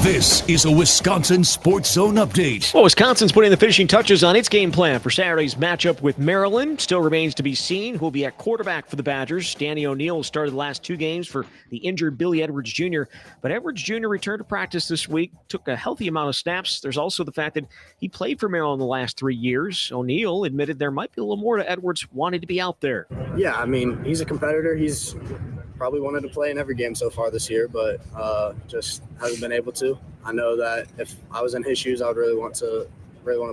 This is a Wisconsin Sports Zone update. Well, Wisconsin's putting the finishing touches on its game plan for Saturday's matchup with Maryland. Still remains to be seen who will be at quarterback for the Badgers. Danny O'Neal started the last two games for the injured Billy Edwards Jr., but Edwards Jr. returned to practice this week, took a healthy amount of snaps. There's also the fact that he played for Maryland the last 3 years. O'Neal admitted there might be a little more to Edwards wanting to be out there. Yeah, I mean, he's a competitor. He's probably wanted to play in every game so far this year, but just hasn't been able to. I know that if I was in his shoes, I would really want to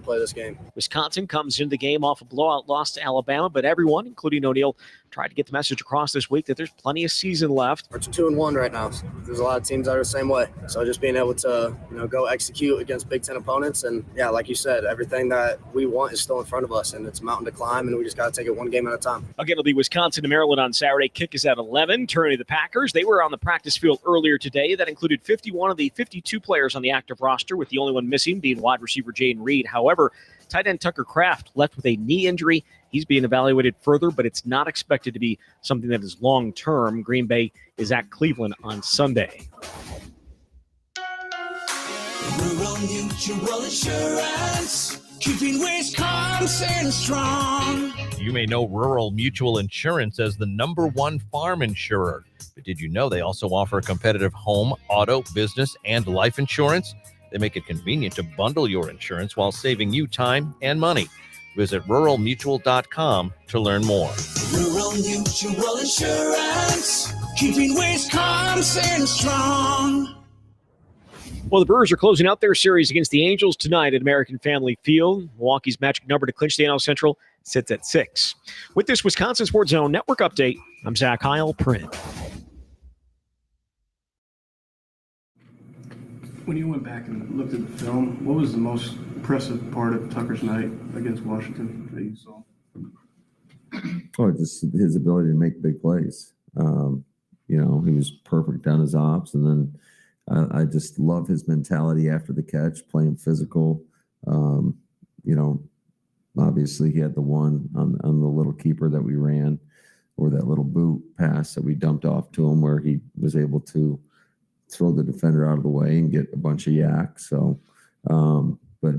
play this game. Wisconsin comes into the game off a blowout loss to Alabama, but everyone, including O'Neal, tried to get the message across this week that there's plenty of season left. We're 2-1 right now. There's a lot of teams that are the same way. So just being able to, go execute against Big Ten opponents, and yeah, like you said, everything that we want is still in front of us, and it's a mountain to climb, and we just got to take it one game at a time. Again, it'll be Wisconsin and Maryland on Saturday. Kick is at 11. Turning to the Packers, they were on the practice field earlier today. That included 51 of the 52 players on the active roster, with the only one missing being wide receiver Jaden Reed. However, tight end Tucker Kraft left with a knee injury. He's being evaluated further, but it's not expected to be something that is long-term. Green Bay is at Cleveland on Sunday. Rural Mutual Insurance, keeping Wisconsin strong. You may know Rural Mutual Insurance as the #1 farm insurer. But did you know they also offer competitive home, auto, business, and life insurance? They make it convenient to bundle your insurance while saving you time and money. Visit ruralmutual.com to learn more. Rural Mutual Insurance, keeping Wisconsin strong. Well, the Brewers are closing out their series against the Angels tonight at American Family Field. Milwaukee's magic number to clinch the NL Central sits at 6. With this Wisconsin Sports Zone Network update, I'm Zach Heil, Print. When you went back and looked at the film, what was the most impressive part of Tucker's night against Washington that you saw? Oh, just his ability to make big plays. He was perfect on his ops, and then I just love his mentality after the catch, playing physical. Obviously he had the one on the little keeper that we ran, or that little boot pass that we dumped off to him, where he was able to throw the defender out of the way and get a bunch of yak. So, but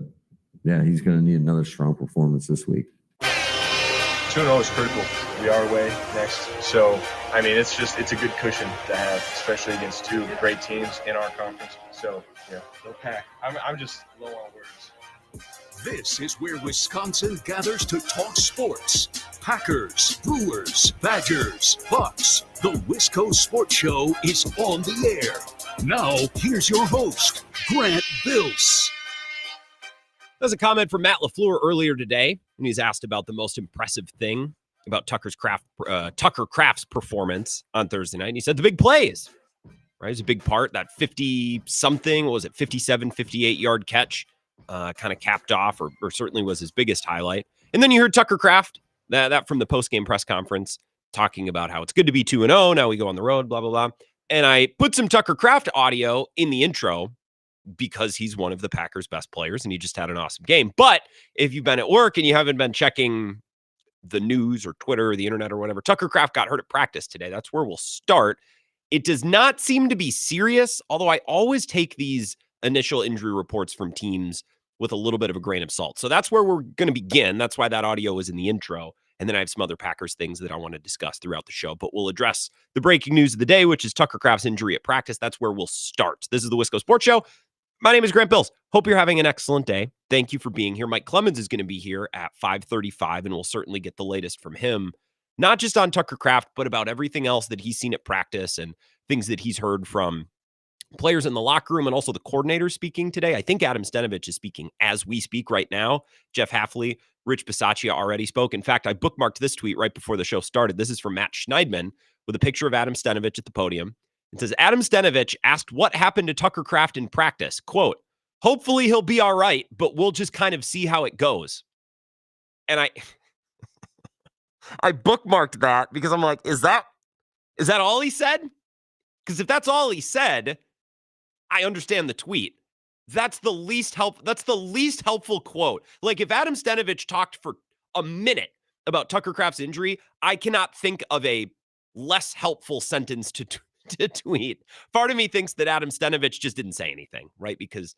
yeah, he's going to need another strong performance this week. 2-0 is critical. We are away next. So, I mean, it's a good cushion to have, especially against two great teams in our conference. So, yeah, no pack. I'm just low on words. This is where Wisconsin gathers to talk sports. Packers, Brewers, Badgers, Bucks. The Wisco Sports Show is on the air. Now, here's your host, Grant Bills. There's a comment from Matt LaFleur earlier today, and he's asked about the most impressive thing about Tucker Kraft's performance on Thursday night. And he said the big plays, right? It's a big part. That 50-something, 57, 58-yard catch kind of capped off, or certainly was his biggest highlight. And then you heard Tucker Kraft, that from the post-game press conference, talking about how it's good to be 2-0. Now we go on the road, blah, blah, blah. And I put some Tucker Kraft audio in the intro because he's one of the Packers' best players, and he just had an awesome game. But if you've been at work and you haven't been checking the news or Twitter or the internet or whatever, Tucker Kraft got hurt at practice today. That's where we'll start. It does not seem to be serious, although I always take these initial injury reports from teams with a little bit of a grain of salt. So that's where we're going to begin. That's why that audio is in the intro. And then I have some other Packers things that I want to discuss throughout the show. But we'll address the breaking news of the day, which is Tucker Kraft's injury at practice. That's where we'll start. This is the Wisco Sports Show. My name is Grant Bills. Hope you're having an excellent day. Thank you for being here. Mike Clemens is going to be here at 5:35, and we'll certainly get the latest from him, not just on Tucker Kraft, but about everything else that he's seen at practice and things that he's heard from players in the locker room and also the coordinators speaking today. I think Adam Stenavich is speaking as we speak right now. Jeff Hafley, Rich Bisaccia already spoke. In fact, I bookmarked this tweet right before the show started. This is from Matt Schneidman with a picture of Adam Stenavich at the podium. It says, Adam Stenavich asked what happened to Tucker Kraft in practice. Quote, hopefully he'll be all right, but we'll just kind of see how it goes. And I bookmarked that because I'm like, is that all he said? Because if that's all he said, I understand the tweet. That's the least helpful quote. Like if Adam Stenavich talked for a minute about Tucker Kraft's injury, I cannot think of a less helpful sentence to to tweet. Part of me thinks that Adam Stenavich just didn't say anything, right? Because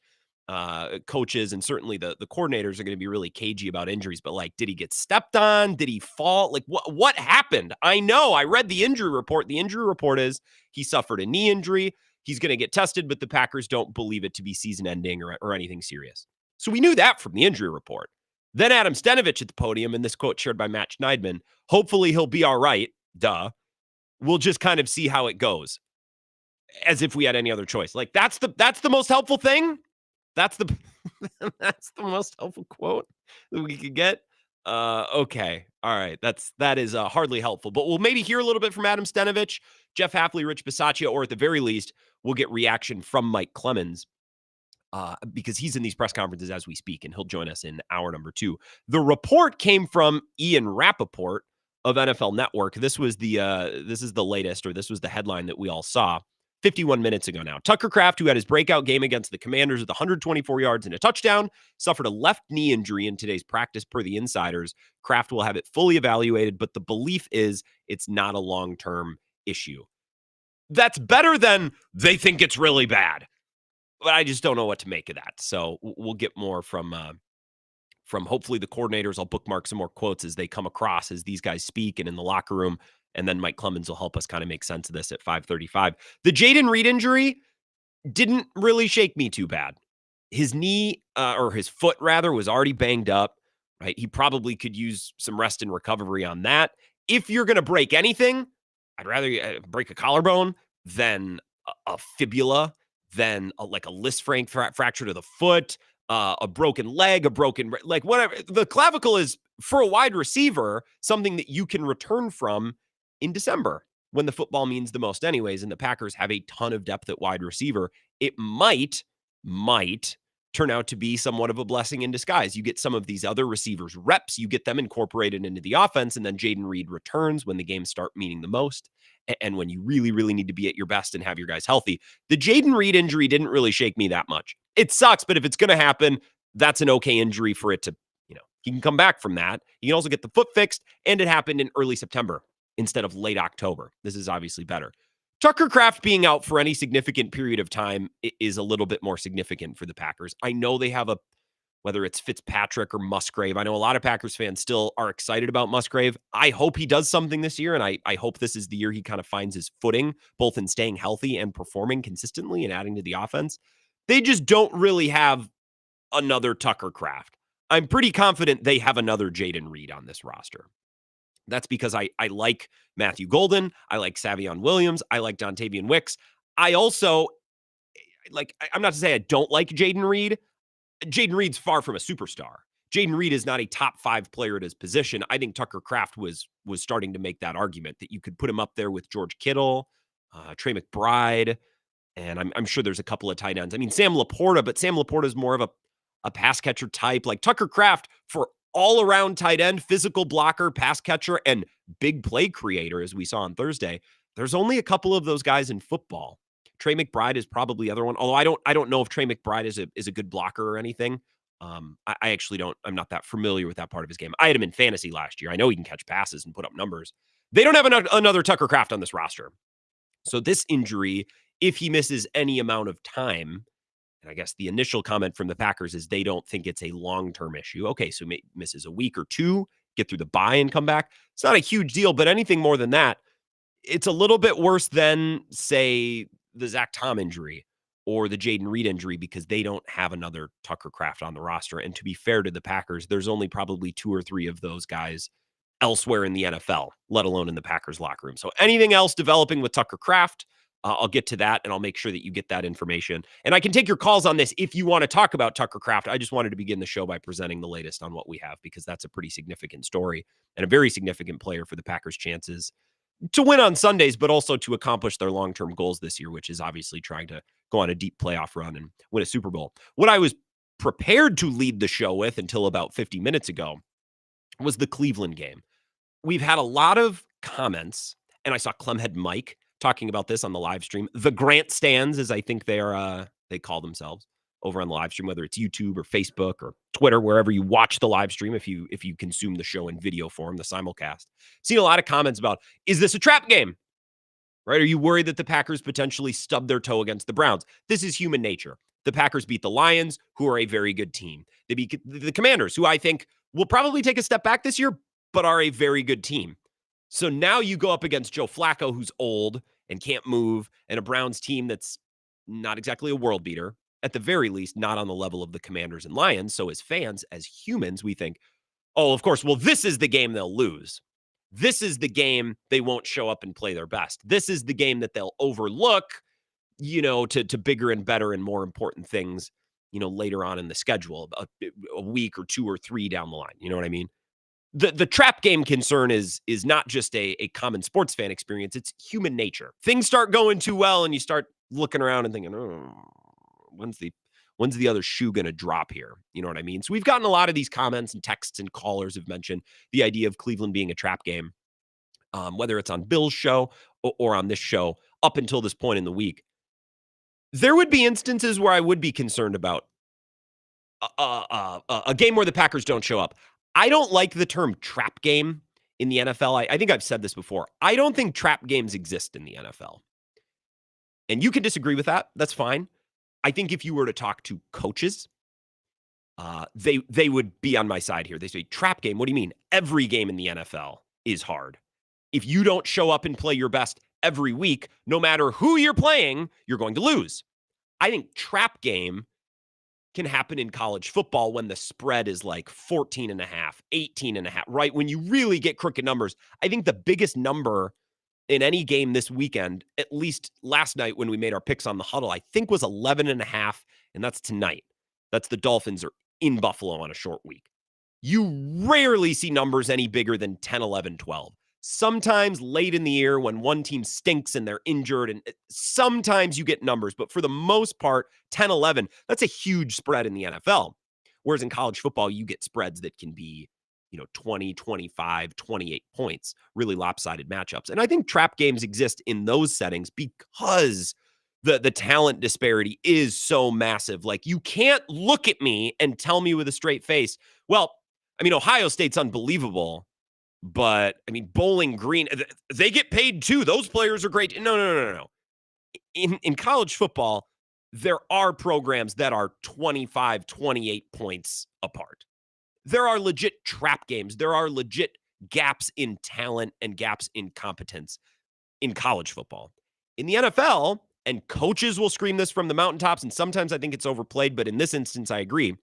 coaches and certainly the coordinators are going to be really cagey about injuries, but like, did he get stepped on? Did he fall? Like what happened? I know I read the injury report. The injury report is he suffered a knee injury. He's going to get tested, but the Packers don't believe it to be season ending or anything serious. So we knew that from the injury report. Then Adam Stenavich at the podium, and this quote shared by Matt Schneidman, hopefully he'll be all right. Duh. We'll just kind of see how it goes. As if we had any other choice. Like that's the most helpful thing. That's the most helpful quote that we could get. Okay. All right. That is hardly helpful, but we'll maybe hear a little bit from Adam Stenavich, Jeff Hafley, Rich Bisaccia, or at the very least, we'll get reaction from Mike Clemens because he's in these press conferences as we speak, and he'll join us in hour number 2. The report came from Ian Rappaport of NFL Network. This is the latest, or this was the headline that we all saw 51 minutes ago now. Tucker Kraft, who had his breakout game against the Commanders with 124 yards and a touchdown, suffered a left knee injury in today's practice per the insiders. Kraft will have it fully evaluated, but the belief is it's not a long-term issue. That's better than they think it's really bad. But I just don't know what to make of that. So we'll get more from hopefully the coordinators. I'll bookmark some more quotes as they come across as these guys speak and in the locker room. And then Mike Clemens will help us kind of make sense of this at 5:35. The Jayden Reed injury didn't really shake me too bad. His knee, or his foot rather, was already banged up, right? He probably could use some rest and recovery on that. If you're going to break anything, I'd rather break a collarbone than a fibula, than a Lisfranc fracture to the foot, a broken leg, like whatever. The clavicle is, for a wide receiver, something that you can return from in December when the football means the most anyways, and the Packers have a ton of depth at wide receiver. It might turn out to be somewhat of a blessing in disguise. You get some of these other receivers reps, you get them incorporated into the offense, and then Jayden Reed returns when the games start meaning the most and when you really, really need to be at your best and have your guys healthy. The Jayden Reed injury didn't really shake me that much. It sucks, but if it's going to happen, that's an okay injury for it to, he can come back from that. He can also get the foot fixed, and it happened in early September instead of late October. This is obviously better. Tucker Kraft being out for any significant period of time is a little bit more significant for the Packers. I know they have whether it's Fitzpatrick or Musgrave. I know a lot of Packers fans still are excited about Musgrave. I hope he does something this year, and I hope this is the year he kind of finds his footing, both in staying healthy and performing consistently and adding to the offense. They just don't really have another Tucker Kraft. I'm pretty confident they have another Jayden Reed on this roster. That's because I like Matthew Golden. I like Savion Williams. I like Dontavian Wicks. I also, I'm not to say I don't like Jayden Reed. Jayden Reed's far from a superstar. Jayden Reed is not a top 5 player at his position. I think Tucker Kraft was starting to make that argument that you could put him up there with George Kittle, Trey McBride, and I'm sure there's a couple of tight ends. I mean, Sam Laporta, but Sam Laporta is more of a pass catcher type. Like Tucker Kraft, for all-around tight end, physical blocker, pass catcher, and big play creator, as we saw on Thursday, there's only a couple of those guys in football. Trey McBride is probably the other one, although I don't know if Trey McBride is a good blocker or anything. I actually don't. I'm not that familiar with that part of his game. I had him in fantasy last year. I know he can catch passes and put up numbers. They don't have another Tucker Kraft on this roster. So this injury, if he misses any amount of time, and I guess the initial comment from the Packers is they don't think it's a long-term issue. Okay, so he misses a week or two, get through the bye and come back. It's not a huge deal, but anything more than that, it's a little bit worse than, say, the Zach Tom injury or the Jayden Reed injury, because they don't have another Tucker Kraft on the roster. And to be fair to the Packers, there's only probably 2 or 3 of those guys elsewhere in the NFL, let alone in the Packers locker room. So anything else developing with Tucker Kraft, I'll get to that, and I'll make sure that you get that information. And I can take your calls on this if you want to talk about Tucker Kraft. I just wanted to begin the show by presenting the latest on what we have, because that's a pretty significant story and a very significant player for the Packers' chances to win on Sundays, but also to accomplish their long-term goals this year, which is obviously trying to go on a deep playoff run and win a Super Bowl. What I was prepared to lead the show with until about 50 minutes ago was the Cleveland game. We've had a lot of comments, and I saw Clemhead Mike talking about this on the live stream. The Grant stands, as I think they call themselves over on the live stream, whether it's YouTube or Facebook or Twitter, wherever you watch the live stream, if you consume the show in video form, the simulcast. Seen a lot of comments about, is this a trap game? right? Are you worried that the Packers potentially stub their toe against the Browns? This is human nature. The Packers beat the Lions, who are a very good team. They beat the Commanders, who I think will probably take a step back this year, but are a very good team. So now you go up against Joe Flacco, who's old and can't move, and a Browns team that's not exactly a world beater, at the very least, not on the level of the Commanders and Lions. So as fans, as humans, we think, oh, of course, well, this is the game they'll lose. This is the game they won't show up and play their best. This is the game that they'll overlook, to bigger and better and more important things, later on in the schedule, a week or 2 or 3 down the line. You know what I mean? The trap game concern is not just a common sports fan experience. It's human nature. Things start going too well and you start looking around and thinking, oh, when's the other shoe going to drop here? You know what I mean? So we've gotten a lot of these comments and texts and callers have mentioned the idea of Cleveland being a trap game, whether it's on Bill's show or on this show up until this point in the week. There would be instances where I would be concerned about a game where the Packers don't show up. I don't like the term trap game in the NFL. I think I've said this before. I don't think trap games exist in the NFL. And you can disagree with that. That's fine. I think if you were to talk to coaches, they would be on my side here. They say, trap game, what do you mean? Every game in the NFL is hard. If you don't show up and play your best every week, no matter who you're playing, you're going to lose. I think trap game can happen in college football when the spread is like 14.5, 18.5, right? When you really get crooked numbers. I think the biggest number in any game this weekend, at least last night when we made our picks on the huddle, I think was 11.5, and that's tonight. That's the Dolphins are in Buffalo on a short week. You rarely see numbers any bigger than 10, 11, 12. Sometimes late in the year when one team stinks and they're injured, and sometimes you get numbers, but for the most part, 10, 11, that's a huge spread in the NFL. Whereas in college football, you get spreads that can be, 20, 25, 28 points, really lopsided matchups. And I think trap games exist in those settings because the talent disparity is so massive. Like, you can't look at me and tell me with a straight face, well, Ohio State's unbelievable. But, Bowling Green, they get paid too. Those players are great. No. In college football, there are programs that are 25, 28 points apart. There are legit trap games. There are legit gaps in talent and gaps in competence in college football. In the NFL, and coaches will scream this from the mountaintops, and sometimes I think it's overplayed, but in this instance, I agree.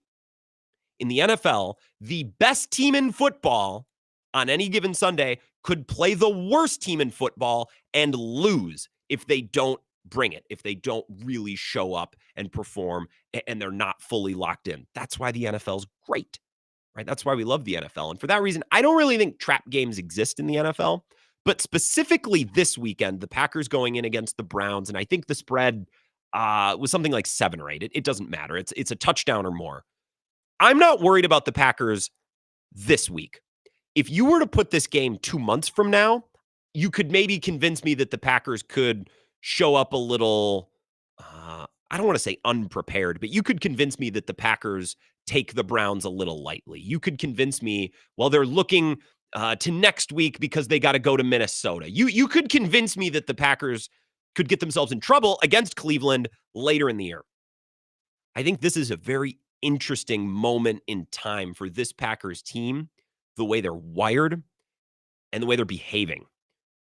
In the NFL, the best team in football on any given Sunday could play the worst team in football and lose if they don't bring it, if they don't really show up and perform and they're not fully locked in. That's why the NFL is great, right? That's why we love the NFL. And for that reason, I don't really think trap games exist in the NFL, but specifically this weekend, the Packers going in against the Browns, and I think the spread was something like 7 or 8. It doesn't matter. It's a touchdown or more. I'm not worried about the Packers this week. If you were to put this game 2 months from now, you could maybe convince me that the Packers could show up a little, I don't want to say unprepared, but you could convince me that the Packers take the Browns a little lightly. You could convince me, well, they're looking to next week because they got to go to Minnesota. You could convince me that the Packers could get themselves in trouble against Cleveland later in the year. I think this is a very interesting moment in time for this Packers team, the way they're wired and the way they're behaving.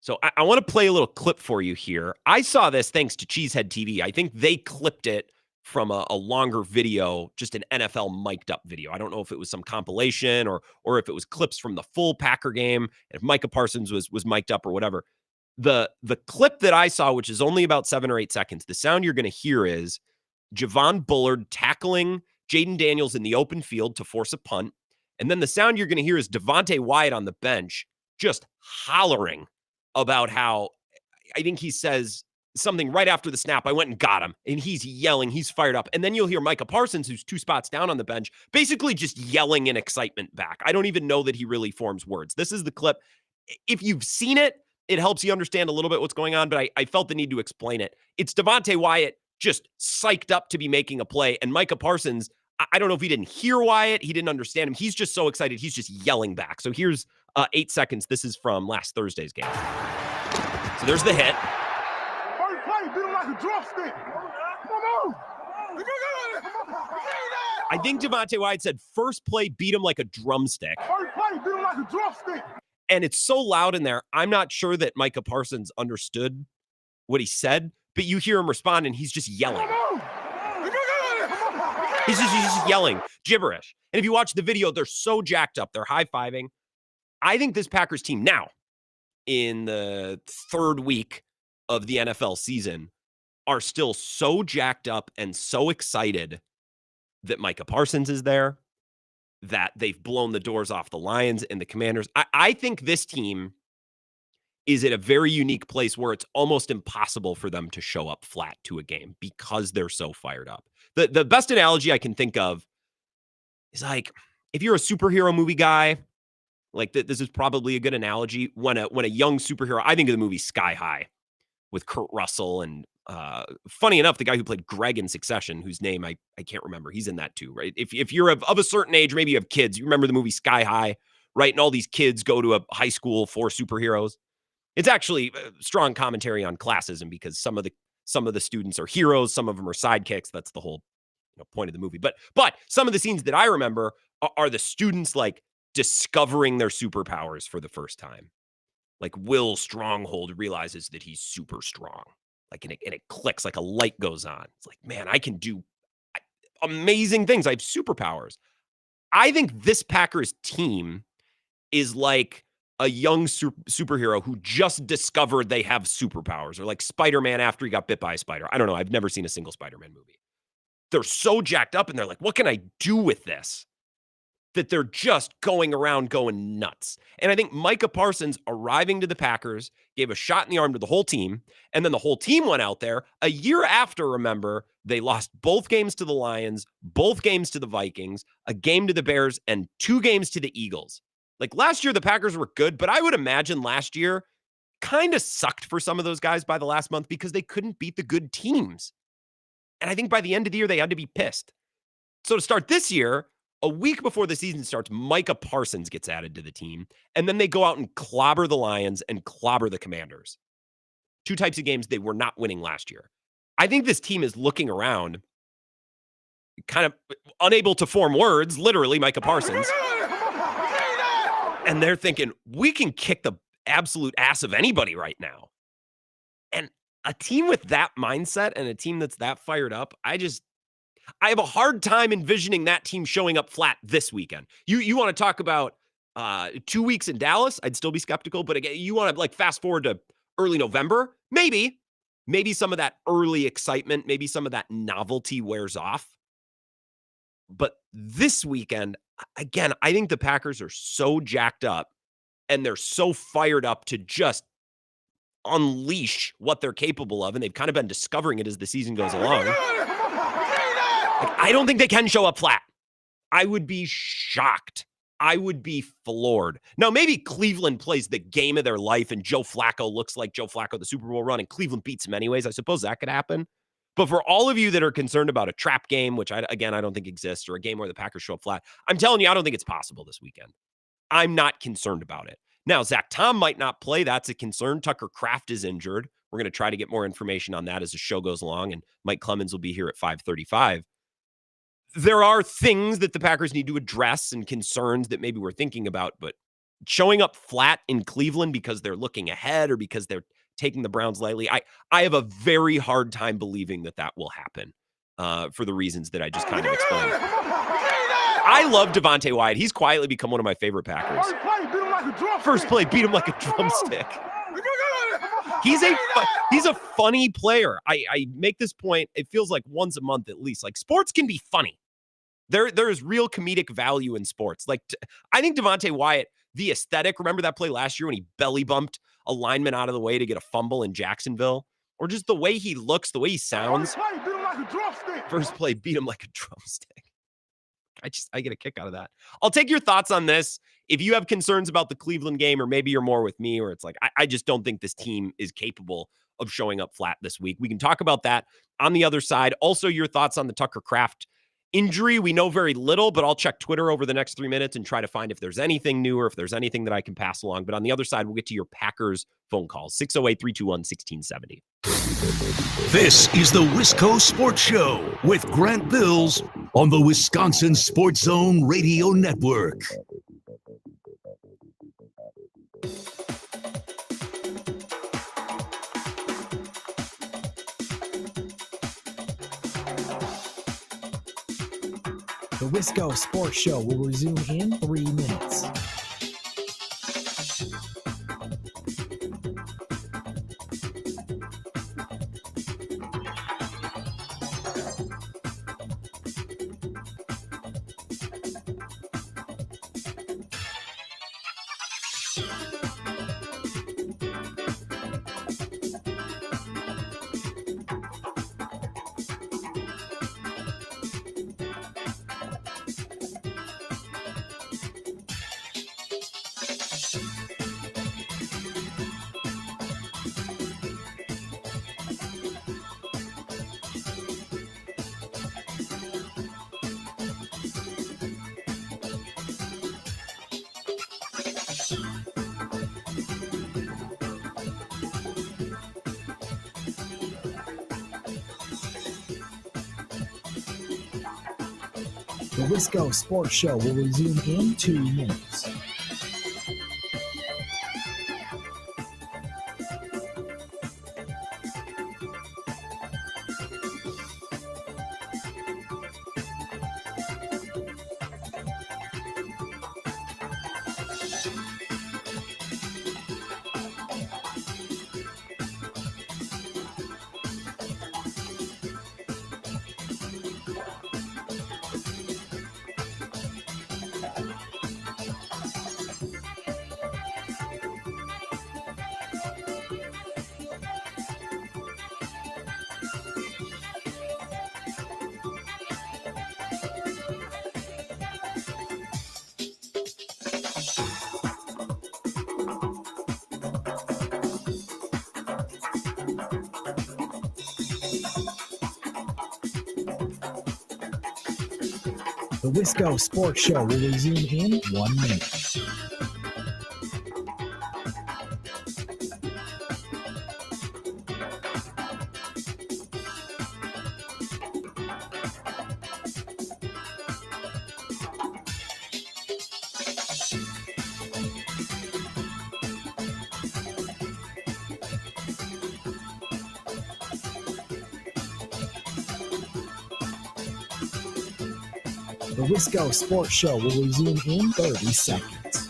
So I want to play a little clip for you here. I saw this thanks to Cheesehead TV. I think they clipped it from a longer video, just an NFL mic'd up video. I don't know if it was some compilation or if it was clips from the full Packer game, if Micah Parsons was mic'd up or whatever. The clip that I saw, which is only about 7 or 8 seconds, the sound you're going to hear is Javon Bullard tackling Jaden Daniels in the open field to force a punt. And then the sound you're going to hear is Devontae Wyatt on the bench just hollering about how, I think he says something right after the snap, I went and got him. And he's yelling, he's fired up. And then you'll hear Micah Parsons, who's 2 spots down on the bench, basically just yelling in excitement back. I don't even know that he really forms words. This is the clip. If you've seen it, it helps you understand a little bit what's going on, but I felt the need to explain it. It's Devontae Wyatt just psyched up to be making a play. And Micah Parsons, I don't know if he didn't hear Wyatt. He didn't understand him. He's just so excited. He's just yelling back. So here's 8 seconds. This is from last Thursday's game. So there's the hit. I think Devontae Wyatt said first play beat him like a drumstick. And it's so loud in there, I'm not sure that Micah Parsons understood what he said, but you hear him respond and he's just yelling. He's just yelling gibberish. And if you watch the video, they're so jacked up. They're high-fiving. I think this Packers team now, in the third week of the NFL season, are still so jacked up and so excited that Micah Parsons is there, that they've blown the doors off the Lions and the Commanders. I think this team is at a very unique place where it's almost impossible for them to show up flat to a game because they're so fired up. The best analogy I can think of is like, if you're a superhero movie guy, like this is probably a good analogy. When a young superhero, I think of the movie Sky High with Kurt Russell and funny enough, the guy who played Greg in Succession, whose name I can't remember, he's in that too, right? If you're of a certain age, maybe you have kids, you remember the movie Sky High, right? And all these kids go to a high school for superheroes. It's actually strong commentary on classism because some of the students are heroes, some of them are sidekicks. That's the whole point of the movie. But some of the scenes that I remember are the students like discovering their superpowers for the first time. Like Will Stronghold realizes that he's super strong. Like, and it clicks, like a light goes on. It's like, man, I can do amazing things. I have superpowers. I think this Packers team is like a young superhero who just discovered they have superpowers, or like Spider-Man after he got bit by a spider. I don't know. I've never seen a single Spider-Man movie. They're so jacked up and they're like, what can I do with this? That they're just going around going nuts. And I think Micah Parsons arriving to the Packers gave a shot in the arm to the whole team. And then the whole team went out there a year after, remember, they lost both games to the Lions, both games to the Vikings, a game to the Bears, and 2 games to the Eagles. Like last year, the Packers were good, but I would imagine last year kind of sucked for some of those guys by the last month because they couldn't beat the good teams. And I think by the end of the year, they had to be pissed. So to start this year, a week before the season starts, Micah Parsons gets added to the team, and then they go out and clobber the Lions and clobber the Commanders. 2 types of games they were not winning last year. I think this team is looking around, kind of unable to form words, literally Micah Parsons. And they're thinking, we can kick the absolute ass of anybody right now. And a team with that mindset and a team that's that fired up, I have a hard time envisioning that team showing up flat this weekend. You want to talk about 2 weeks in Dallas? I'd still be skeptical, but again, you want to like fast forward to early November? Maybe some of that early excitement, maybe some of that novelty wears off. But this weekend, again, I think the Packers are so jacked up and they're so fired up to just unleash what they're capable of. And they've kind of been discovering it as the season goes along. I don't think they can show up flat. I would be shocked. I would be floored. Now, maybe Cleveland plays the game of their life and Joe Flacco looks like Joe Flacco, the Super Bowl run, and Cleveland beats him anyways. I suppose that could happen. But for all of you that are concerned about a trap game, which I don't think exists, or a game where the Packers show up flat, I'm telling you, I don't think it's possible this weekend. I'm not concerned about it. Now, Zach Tom might not play. That's a concern. Tucker Kraft is injured. We're going to try to get more information on that as the show goes along, and Mike Clemens will be here at 5:35. There are things that the Packers need to address and concerns that maybe we're thinking about, but showing up flat in Cleveland because they're looking ahead or because they're taking the Browns lightly, I have a very hard time believing that will happen for the reasons that I just kind of explained. I love Devontae Wyatt. He's quietly become one of my favorite Packers. First play, beat him like a drumstick. He's a funny player. I make this point, it feels like once a month at least. Like, sports can be funny. There's real comedic value in sports. Like, I think Devontae Wyatt, the aesthetic, remember that play last year when he belly bumped a lineman out of the way to get a fumble in Jacksonville? Or just the way he looks, the way he sounds. First play, beat him like a drumstick. I get a kick out of that. I'll take your thoughts on this. If you have concerns about the Cleveland game, or maybe you're more with me, or it's like, I just don't think this team is capable of showing up flat this week. We can talk about that on the other side. Also, your thoughts on the Tucker Kraft injury, we know very little, but I'll check Twitter over the next 3 minutes and try to find if there's anything new or if there's anything that I can pass along. But on the other side, we'll get to your Packers phone calls, 608-321-1670. This is the Wisco Sports Show with Grant Bills on the Wisconsin Sports Zone Radio Network. The Wisco Sports Show will resume in 3 minutes. The Wisco Sports Show will resume in 2 minutes. The Wisco Sports Show will resume in 1 minute. The Wisco Sports Show will resume in 30 seconds.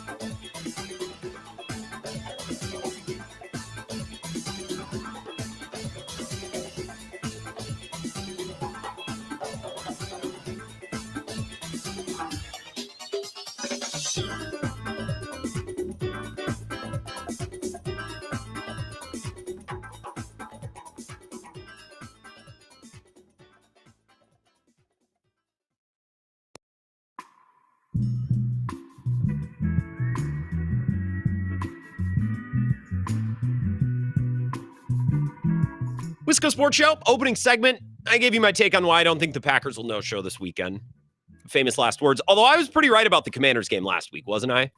Wisco Sports Show, opening segment. I gave you my take on why I don't think the Packers will no-show this weekend. Famous last words. Although I was pretty right about the Commanders game last week, wasn't I?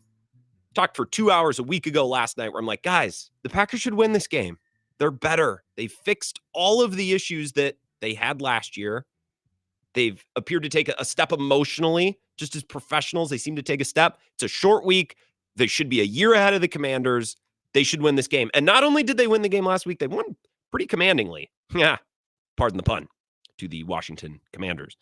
Talked for 2 hours a week ago last night where I'm like, guys, the Packers should win this game. They're better. They fixed all of the issues that they had last year. They've appeared to take a step emotionally, just as professionals. They seem to take a step. It's a short week. They should be a year ahead of the Commanders. They should win this game. And not only did they win the game last week, they won pretty commandingly. Yeah, pardon the pun, to the Washington Commanders.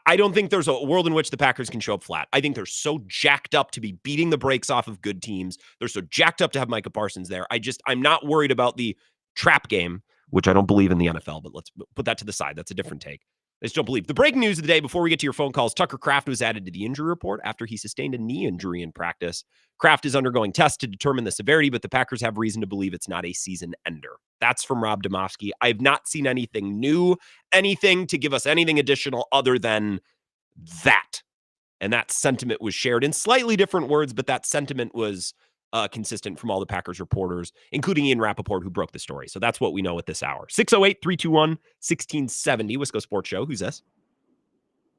I don't think there's a world in which the Packers can show up flat. I think they're so jacked up to be beating the brakes off of good teams. They're so jacked up to have Micah Parsons there. I'm not worried about the trap game, which I don't believe in the NFL, but let's put that to the side. That's a different take. I just don't believe. The breaking news of the day before we get to your phone calls, Tucker Kraft was added to the injury report after he sustained a knee injury in practice. Kraft is undergoing tests to determine the severity, but the Packers have reason to believe it's not a season ender. That's from Rob Domofsky. I have not seen anything new, anything to give us anything additional other than that. And that sentiment was shared in slightly different words, but that sentiment was consistent from all the Packers reporters, including Ian Rappaport, who broke the story. So that's what we know at this hour. 608-321-1670, Wisco Sports Show. Who's this?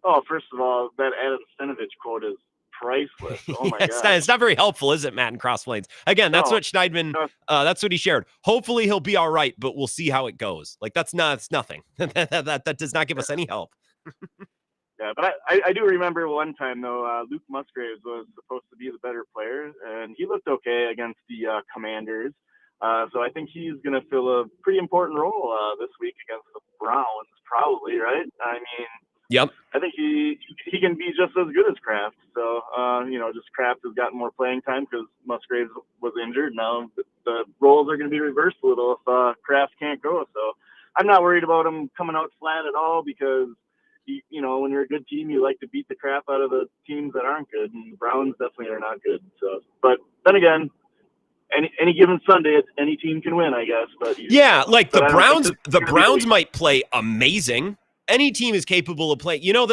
Oh, first of all, that Adam Stenavich quote is priceless. Oh my God. It's not very helpful, is it, Matt in Cross Plains? Again, that's what Schneidman, that's what he shared. Hopefully he'll be all right, but we'll see how it goes. Like, that's nothing. that does not give us any help. Yeah, but I do remember one time, though, Luke Musgraves was supposed to be the better player, and he looked okay against the Commanders. So I think he's going to fill a pretty important role this week against the Browns, probably, right? I mean, yep. I think he can be just as good as Kraft. So, just Kraft has gotten more playing time because Musgraves was injured. Now the roles are going to be reversed a little if Kraft can't go. So I'm not worried about him coming out flat at all because, when you're a good team, you like to beat the crap out of the teams that aren't good. And the Browns definitely are not good. So, but then again, any given Sunday, any team can win, I guess. But the Browns might play amazing. Any team is capable of playing. I don't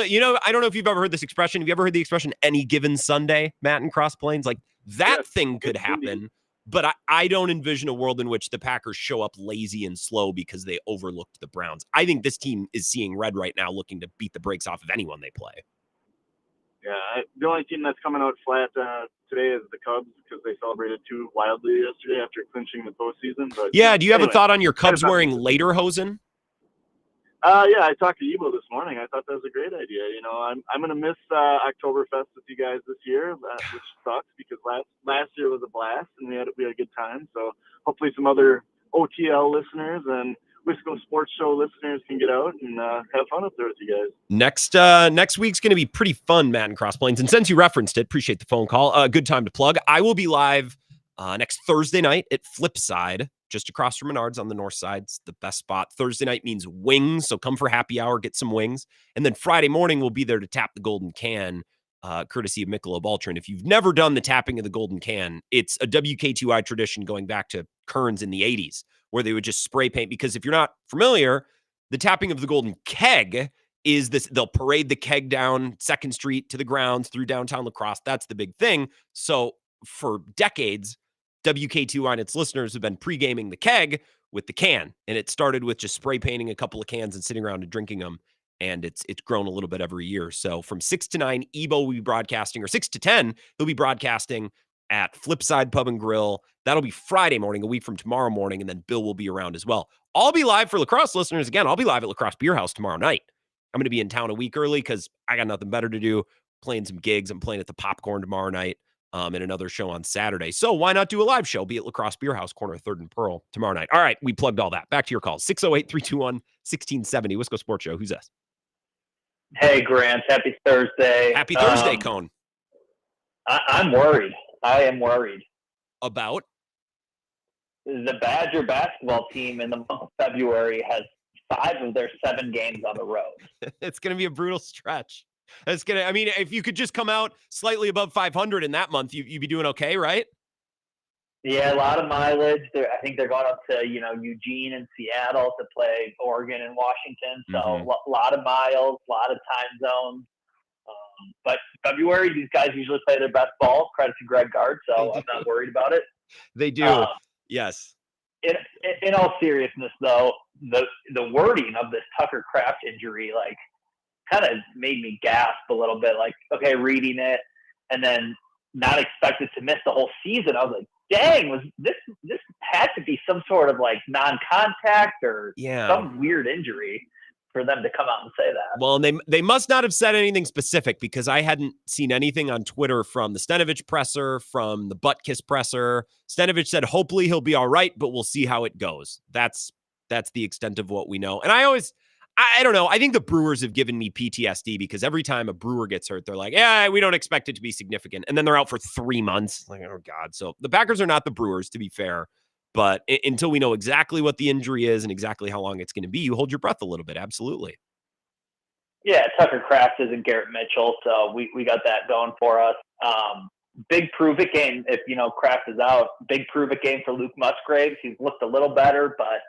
know if you've ever heard this expression. Have you ever heard the expression "any given Sunday"? Matt in Cross Plains, like that thing could happen. But I don't envision a world in which the Packers show up lazy and slow because they overlooked the Browns. I think this team is seeing red right now, looking to beat the brakes off of anyone they play. Yeah, the only team that's coming out flat today is the Cubs because they celebrated too wildly yesterday after clinching the postseason. But yeah, do you have a thought on your Cubs wearing lederhosen? Yeah, I talked to Evo this morning. I thought that was a great idea. I'm going to miss Oktoberfest with you guys this year, which sucks because last year was a blast and we had a good time. So hopefully some other OTL listeners and Wisco Sports Show listeners can get out and have fun up there with you guys. Next week's going to be pretty fun, Matt in Cross Plains. And since you referenced it, appreciate the phone call. Good time to plug. I will be live next Thursday night at Flipside, just across from Menards on the north side. It's the best spot. Thursday night means wings, so come for happy hour, get some wings. And then Friday morning, we'll be there to tap the golden can, courtesy of Michelob Ultra. And if you've never done the tapping of the golden can, it's a WK2I tradition going back to Kearns in the 80s, where they would just spray paint. Because if you're not familiar, the tapping of the golden keg is this. They'll parade the keg down 2nd Street to the grounds through downtown La Crosse. That's the big thing. So for decades, WK2I and its listeners have been pre-gaming the keg with the can. And it started with just spray painting a couple of cans and sitting around and drinking them. And it's grown a little bit every year. So from 6 to 9, Ebo will be broadcasting, or 6 to 10, he'll be broadcasting at Flipside Pub and Grill. That'll be Friday morning, a week from tomorrow morning. And then Bill will be around as well. I'll be live for La Crosse listeners. Again, I'll be live at La Crosse Beer House tomorrow night. I'm going to be in town a week early because I got nothing better to do. Playing some gigs. I'm playing at the Popcorn tomorrow night. And another show on Saturday. So why not do a live show? Be at La Crosse Beer House, corner of 3rd and Pearl tomorrow night. All right, we plugged all that. Back to your calls. 608-321-1670. Wisco Sports Show. Who's this? Hey, Grant. Happy Thursday. Happy Thursday, Cone. I'm worried. I am worried. About? The Badger basketball team in the month of February has 5 of their 7 games on the road. It's going to be a brutal stretch. If you could just come out slightly above 500 in that month, you'd be doing okay, right? Yeah, a lot of mileage. I think they're going up to, Eugene and Seattle to play Oregon and Washington. So a lot of miles, a lot of time zones. But February, these guys usually play their best ball. Credit to Greg Gard, so I'm not worried about it. They do. Yes. In all seriousness, though, the wording of this Tucker Kraft injury, kind of made me gasp a little bit. Okay, reading it and then not expected to miss the whole season. I was like, dang, was this had to be some sort of non-contact or some weird injury for them to come out and say that. Well, and they must not have said anything specific because I hadn't seen anything on Twitter from the Stenavich presser, from the Butkus presser. Stenavich said, hopefully he'll be all right, but we'll see how it goes. That's the extent of what we know. And I don't know. I think the Brewers have given me PTSD because every time a Brewer gets hurt, they're like, yeah, we don't expect it to be significant. And then they're out for 3 months. Oh, God. So the Packers are not the Brewers, to be fair. But until we know exactly what the injury is and exactly how long it's going to be, you hold your breath a little bit. Absolutely. Yeah, Tucker Kraft isn't Garrett Mitchell, so we got that going for us. Big prove-it game if, Kraft is out. Big prove-it game for Luke Musgraves. He's looked a little better, but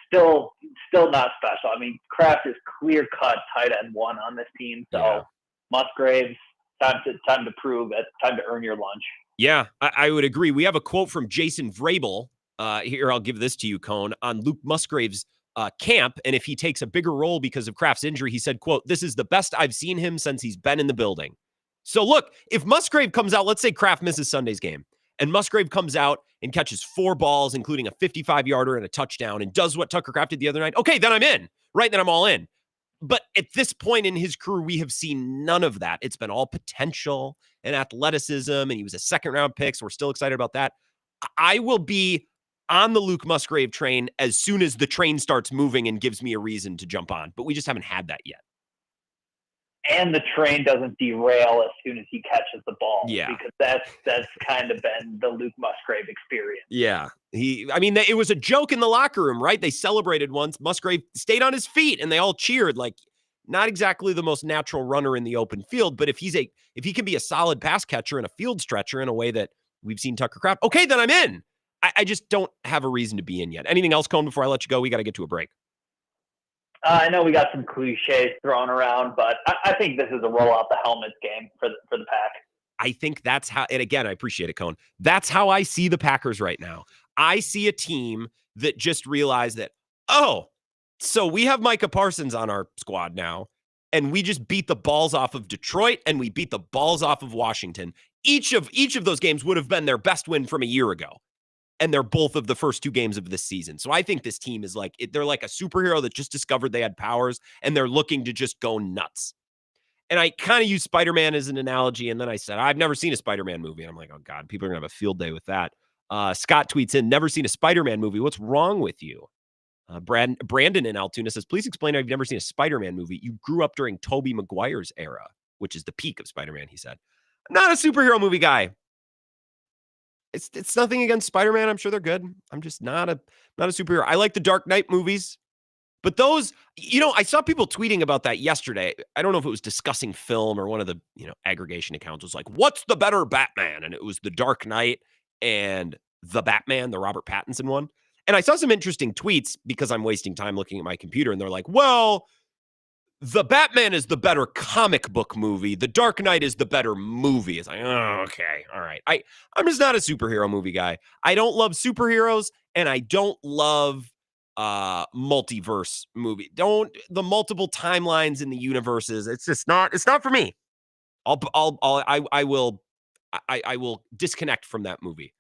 still not special. Kraft is clear-cut tight end 1 on this team. So Musgraves, time to prove it. Time to earn your lunch. Yeah, I would agree. We have a quote from Jason Vrabel. Here, I'll give this to you, Cone, on Luke Musgraves' camp. And if he takes a bigger role because of Kraft's injury, he said, quote, "This is the best I've seen him since he's been in the building." So look, if Musgrave comes out, let's say Kraft misses Sunday's game, and Musgrave comes out and catches 4 balls, including a 55-yarder and a touchdown, and does what Tucker Kraft did the other night, okay, then I'm in, right? Then I'm all in. But at this point in his career, we have seen none of that. It's been all potential and athleticism, and he was a second-round pick, so we're still excited about that. I will be on the Luke Musgrave train as soon as the train starts moving and gives me a reason to jump on, but we just haven't had that yet. And the train doesn't derail as soon as he catches the ball. Yeah. Because that's kind of been the Luke Musgrave experience. Yeah. It was a joke in the locker room, right? They celebrated once. Musgrave stayed on his feet and they all cheered. Like, not exactly the most natural runner in the open field, but if he can be a solid pass catcher and a field stretcher in a way that we've seen Tucker Kraft, okay, then I'm in. I just don't have a reason to be in yet. Anything else, Cone, before I let you go? We got to get to a break. I know we got some cliches thrown around, but I think this is a roll out the helmets game for the Pack. I think that's how, and again, I appreciate it, Cone. That's how I see the Packers right now. I see a team that just realized that, oh, so we have Micah Parsons on our squad now, and we just beat the balls off of Detroit, and we beat the balls off of Washington. Each of those games would have been their best win from a year ago. And they're both of the first 2 games of this season. So I think this team is they're like a superhero that just discovered they had powers and they're looking to just go nuts. And I kind of use Spider-Man as an analogy. And then I said, I've never seen a Spider-Man movie. And I'm like, oh God, people are going to have a field day with that. Scott tweets in, never seen a Spider-Man movie. What's wrong with you? Brandon in Altoona says, please explain how you've never seen a Spider-Man movie. You grew up during Tobey Maguire's era, which is the peak of Spider-Man, he said. I'm not a superhero movie guy. It's nothing against Spider-Man. I'm sure they're good. I'm just not a superhero. I like the Dark Knight movies, but those, I saw people tweeting about that yesterday. I don't know if it was discussing film or one of the, aggregation accounts was like, what's the better Batman? And it was the Dark Knight and the Batman, the Robert Pattinson one. And I saw some interesting tweets because I'm wasting time looking at my computer. And they're like, well, the Batman is the better comic book movie. The Dark Knight is the better movie. It's like, oh, okay. All right. I'm just not a superhero movie guy. I don't love superheroes and I don't love multiverse movie. The multiple timelines in the universes. It's not for me. I will disconnect from that movie.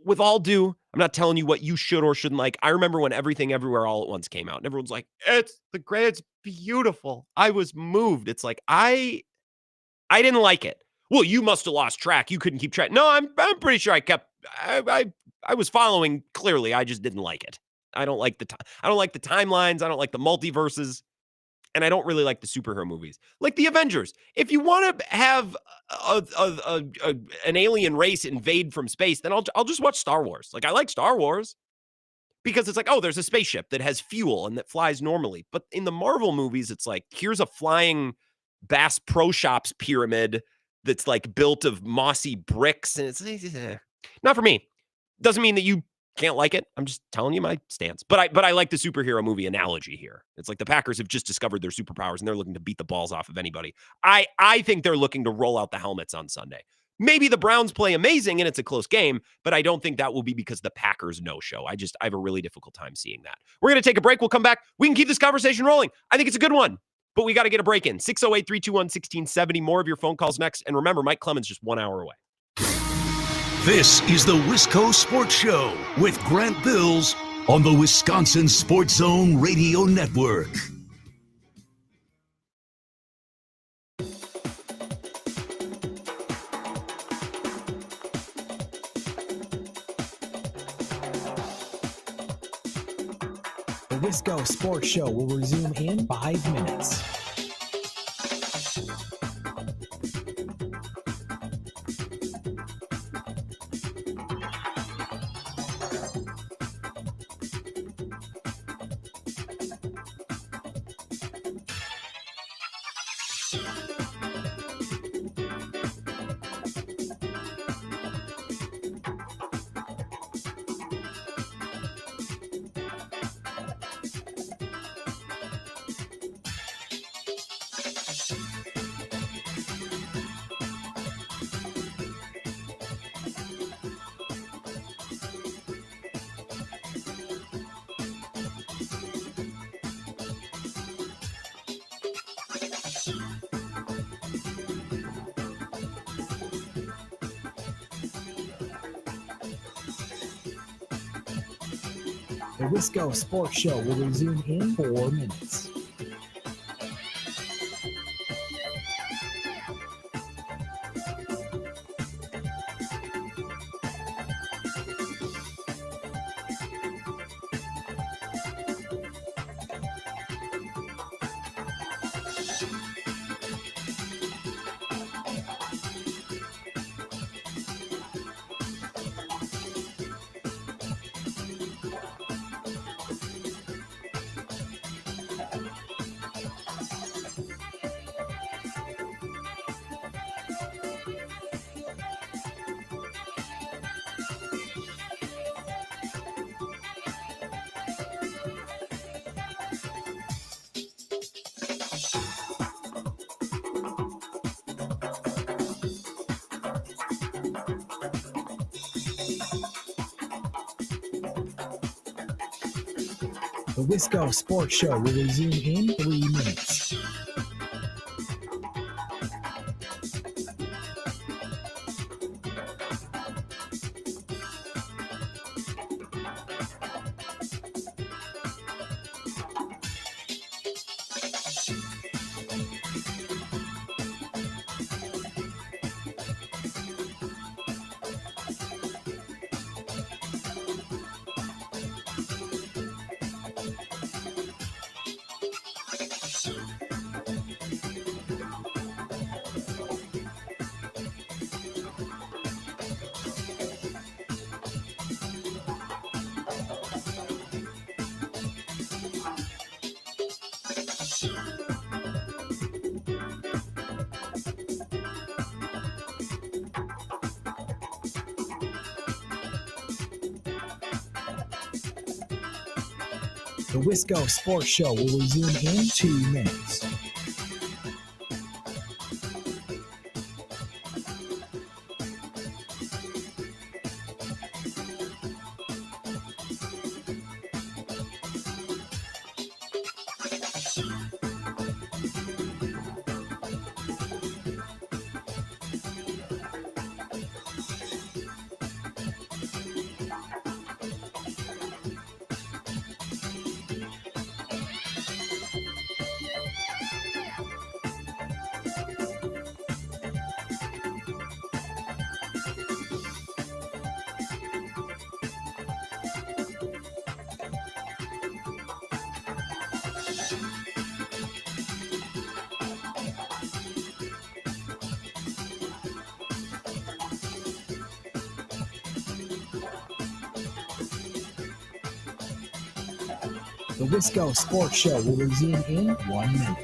With all due, I'm not telling you what you should or shouldn't like. I remember when Everything Everywhere All at Once came out and everyone's like, it's the great, it's beautiful. I was moved. It's like, I didn't like it. Well, you must have lost track. You couldn't keep track. No, I'm pretty sure I was following clearly. I just didn't like it. I don't like the timelines. I don't like the multiverses. And I don't really like the superhero movies. Like the Avengers. If you want to have an alien race invade from space, then I'll just watch Star Wars. Like I like Star Wars because it's like, oh, there's a spaceship that has fuel and that flies normally. But in the Marvel movies, it's like, here's a flying Bass Pro Shops pyramid that's like built of mossy bricks. And it's not for me. Doesn't mean that you can't like it. I'm just telling you my stance. But I like the superhero movie analogy here. It's like the Packers have just discovered their superpowers and they're looking to beat the balls off of anybody. I think they're looking to roll out the helmets on Sunday. Maybe the Browns play amazing and it's a close game, but I don't think that will be because the Packers no-show. I have a really difficult time seeing that. We're going to take a break. We'll come back. We can keep this conversation rolling. I think it's a good one, but we got to get a break in. 608-321-1670. More of your phone calls next. And remember, Mike Clemens just 1 hour away. This is the Wisco Sports Show with Grant Bills on the Wisconsin Sports Zone Radio Network. The Wisco Sports Show will resume in 5 minutes. The Wisco Sports Show will resume in 4 minutes. The Wisco Sports Show will resume in 3 minutes. The Wisco Sports Show will resume in 2 minutes. The Wisco Sports Show will resume in 1 minute.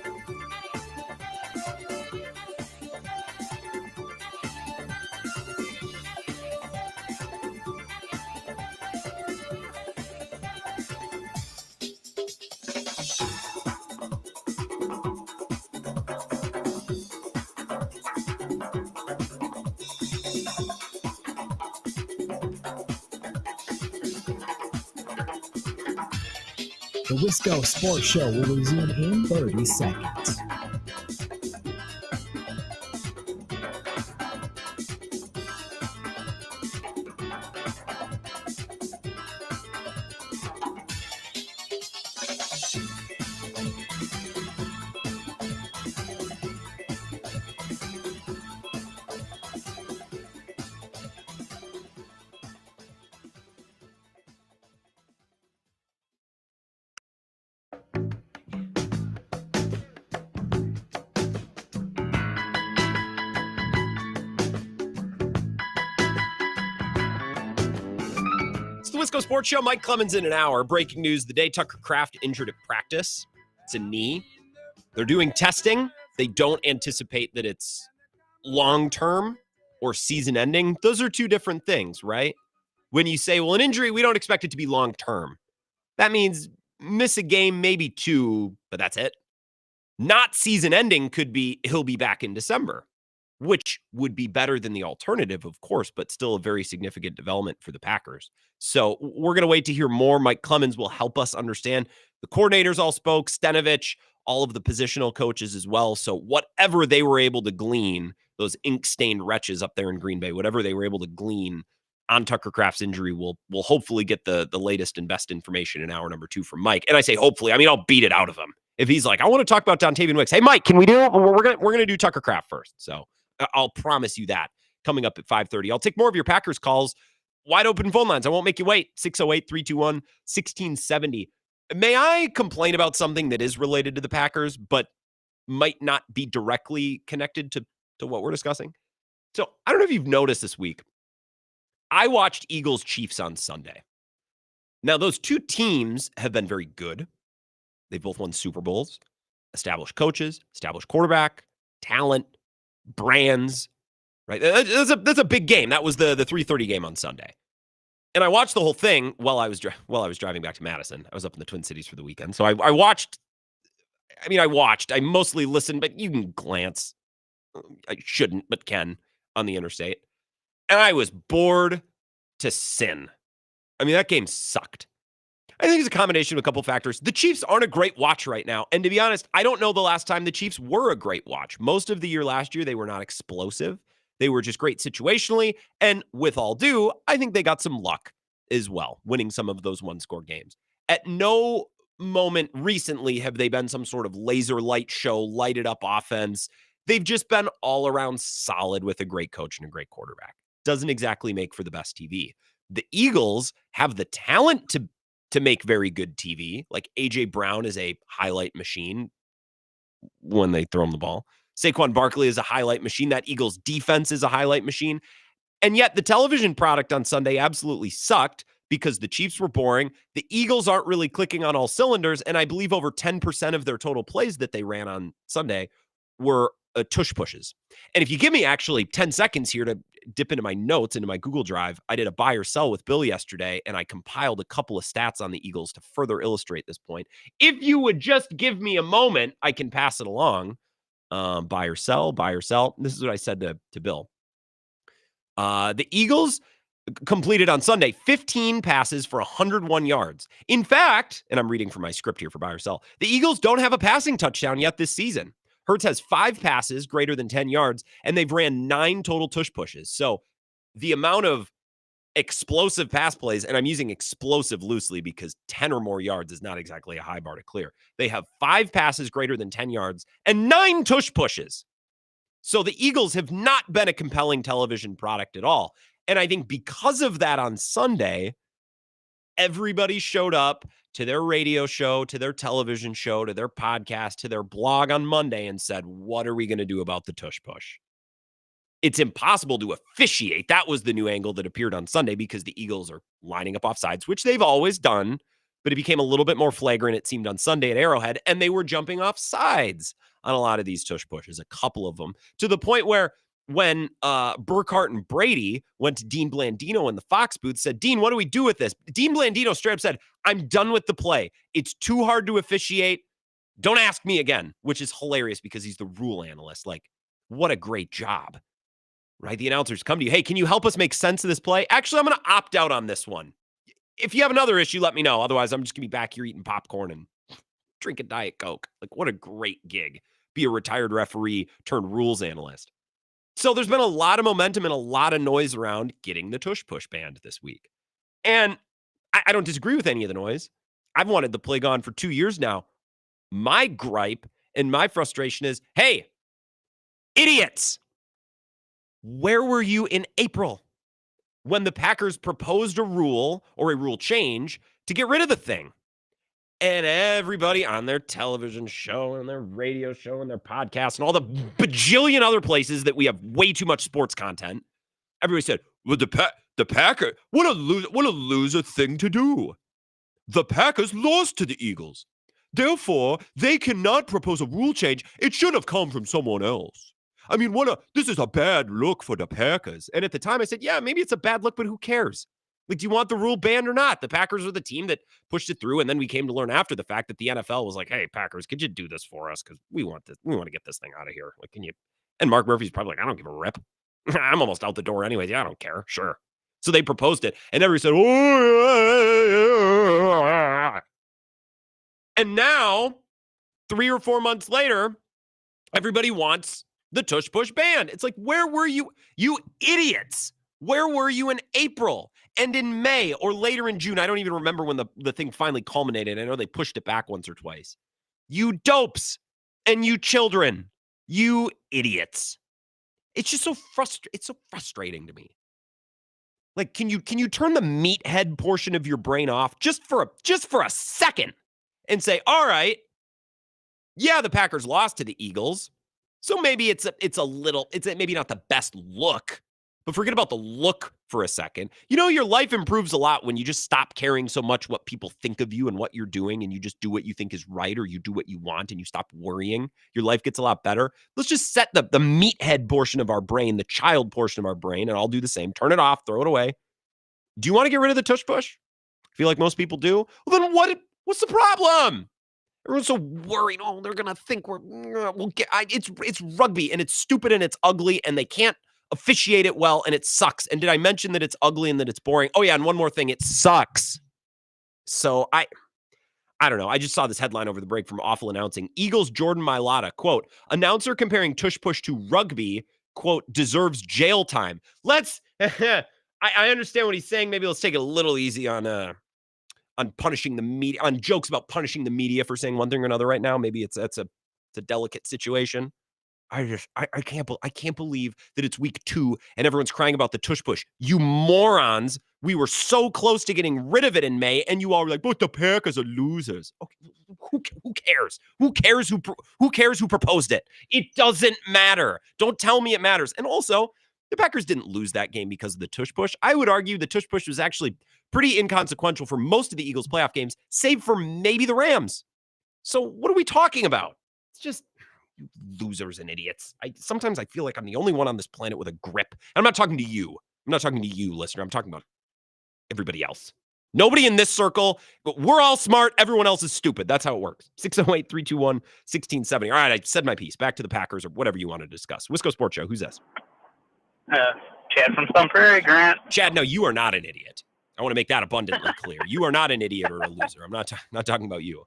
The Wisco Sports Show will resume in 30 seconds. The Wisco Sports Show, Mike Clemens in an hour. Breaking news the day Tucker Kraft injured at practice. It's a knee. They're doing testing. They don't anticipate that it's long-term or season-ending. Those are two different things, right? When you say, well, an injury, we don't expect it to be long-term. That means miss a game, maybe 2, but that's it. Not season-ending could be he'll be back in December, which would be better than the alternative, of course, but still a very significant development for the Packers. So we're going to wait to hear more. Mike Clemens will help us understand. The coordinators all spoke, Stenovich, all of the positional coaches as well. So whatever they were able to glean, those ink-stained wretches up there in Green Bay, whatever they were able to glean on Tucker Kraft's injury, we'll hopefully get the latest and best information in hour number 2 from Mike. And I say hopefully, I mean, I'll beat it out of him. If he's like, I want to talk about Dontavian Wicks. Hey, Mike, can we do it? We're gonna do Tucker Kraft first. So I'll promise you that coming up at 5:30. I'll take more of your Packers calls. Wide open phone lines. I won't make you wait. 608-321-1670. May I complain about something that is related to the Packers, but might not be directly connected to what we're discussing? So I don't know if you've noticed this week. I watched Eagles Chiefs on Sunday. Now, those two teams have been very good. They both won Super Bowls, established coaches, established quarterback, talent, brands, right? That's a big game. That was the 3:30 game on Sunday. And I watched the whole thing while I was driving back to Madison. I was up in the Twin Cities for the weekend. So I watched. I mostly listened, but you can glance. I shouldn't, but can on the interstate. And I was bored to sin. I mean, that game sucked. I think it's a combination of a couple factors. The Chiefs aren't a great watch right now. And to be honest, I don't know the last time the Chiefs were a great watch. Most of the year last year, they were not explosive. They were just great situationally. And with all due, I think they got some luck as well, winning some of those one-score games. At no moment recently have they been some sort of laser light show, lighted up offense. They've just been all around solid with a great coach and a great quarterback. Doesn't exactly make for the best TV. The Eagles have the talent to make very good TV. Like A.J. Brown is a highlight machine when they throw him the ball. Saquon Barkley is a highlight machine. That Eagles defense is a highlight machine. And yet the television product on Sunday absolutely sucked because the Chiefs were boring. The Eagles aren't really clicking on all cylinders. And I believe over 10% of their total plays that they ran on Sunday were tush pushes. And if you give me actually 10 seconds here to dip into my notes, into my Google Drive, I did a buy or sell with Bill yesterday, and I compiled a couple of stats on the Eagles to further illustrate this point. If you would just give me a moment, I can pass it along. Buy or sell, buy or sell. This is what I said to Bill. The Eagles completed on Sunday 15 passes for 101 yards. In fact, and I'm reading from my script here for buy or sell, the Eagles don't have a passing touchdown yet this season. Hurts has 5 passes greater than 10 yards, and they've ran 9 total tush pushes. So the amount of explosive pass plays, and I'm using explosive loosely because 10 or more yards is not exactly a high bar to clear. They have 5 passes greater than 10 yards and 9 tush pushes. So the Eagles have not been a compelling television product at all. And I think because of that on Sunday, everybody showed up to their radio show, to their television show, to their podcast, to their blog on Monday and said, what are we going to do about the tush push? It's impossible to officiate. That was the new angle that appeared on Sunday because the Eagles are lining up off sides, which they've always done, but it became a little bit more flagrant, it seemed, on Sunday at Arrowhead, and they were jumping off sides on a lot of these tush pushes, a couple of them, to the point where when Burkhart and Brady went to Dean Blandino in the Fox booth, said, Dean, what do we do with this? Dean Blandino straight up said, I'm done with the play. It's too hard to officiate. Don't ask me again, which is hilarious because he's the rule analyst. Like, what a great job, right? The announcers come to you. Hey, can you help us make sense of this play? Actually, I'm going to opt out on this one. If you have another issue, let me know. Otherwise, I'm just going to be back here eating popcorn and drinking Diet Coke. Like, what a great gig. Be a retired referee turned rules analyst. So there's been a lot of momentum and a lot of noise around getting the tush push banned this week. And I don't disagree with any of the noise. I've wanted the play gone for 2 years now. My gripe and my frustration is, hey, idiots, where were you in April when the Packers proposed a rule or a rule change to get rid of the thing? And everybody on their television show and their radio show and their podcast and all the bajillion other places that we have way too much sports content, everybody said, well, the Packers, what a loser thing to do. The Packers lost to the Eagles. Therefore, they cannot propose a rule change. It should have come from someone else. I mean, this is a bad look for the Packers. And at the time I said, yeah, maybe it's a bad look, but who cares? Like, do you want the rule banned or not? The Packers are the team that pushed it through. And then we came to learn after the fact that the NFL was like, hey, Packers, could you do this for us? Because we want this. We want to get this thing out of here. Like, can you? And Mark Murphy's probably like, I don't give a rip. I'm almost out the door anyways. Yeah, I don't care. Sure. So they proposed it. And everybody said, oh. And now, 3 or 4 months later, everybody wants the tush push banned. It's like, where were you? You idiots. Where were you in April and in May or later in June? I don't even remember when the thing finally culminated. I know they pushed it back once or twice. You dopes and you children, you idiots. It's just so frustrating to me. Like, can you turn the meathead portion of your brain off just for a second and say, all right, yeah, the Packers lost to the Eagles. So maybe it's maybe not the best look, but forget about the look for a second. You know, your life improves a lot when you just stop caring so much what people think of you and what you're doing, and you just do what you think is right, or you do what you want and you stop worrying. Your life gets a lot better. Let's just set the meathead portion of our brain, the child portion of our brain, and I'll do the same. Turn it off, throw it away. Do you want to get rid of the tush push? I feel like most people do. Well, then what's the problem? Everyone's so worried. Oh, they're gonna think it's rugby and it's stupid and it's ugly and they can't officiate it well and it sucks. And did I mention that it's ugly and that it's boring? Oh yeah, and one more thing, it sucks. So I don't know. I just saw this headline over the break from Awful Announcing. Eagles Jordan Mailata, quote, announcer comparing tush push to rugby, quote, deserves jail time. Let's I understand what he's saying. Maybe let's take it a little easy on punishing the media, on jokes about punishing the media for saying one thing or another right now. Maybe it's a delicate situation. I can't believe that it's week 2 and everyone's crying about the tush push. You morons. We were so close to getting rid of it in May, and you all were like, but the Packers are losers. Okay, who cares? Who cares who proposed it? It doesn't matter. Don't tell me it matters. And also, the Packers didn't lose that game because of the tush push. I would argue the tush push was actually pretty inconsequential for most of the Eagles playoff games, save for maybe the Rams. So what are we talking about? It's just losers and idiots. Sometimes I feel like I'm the only one on this planet with a grip. I'm not talking to you. I'm not talking to you, listener. I'm talking about everybody else. Nobody in this circle, but we're all smart. Everyone else is stupid. That's how it works. 608-321-1670. All right, I said my piece. Back to the Packers or whatever you want to discuss. Wisco Sports Show. Who's this? Chad from Sun Prairie, Grant. Chad, no, you are not an idiot. I want to make that abundantly clear. You are not an idiot or a loser. I'm not talking about you.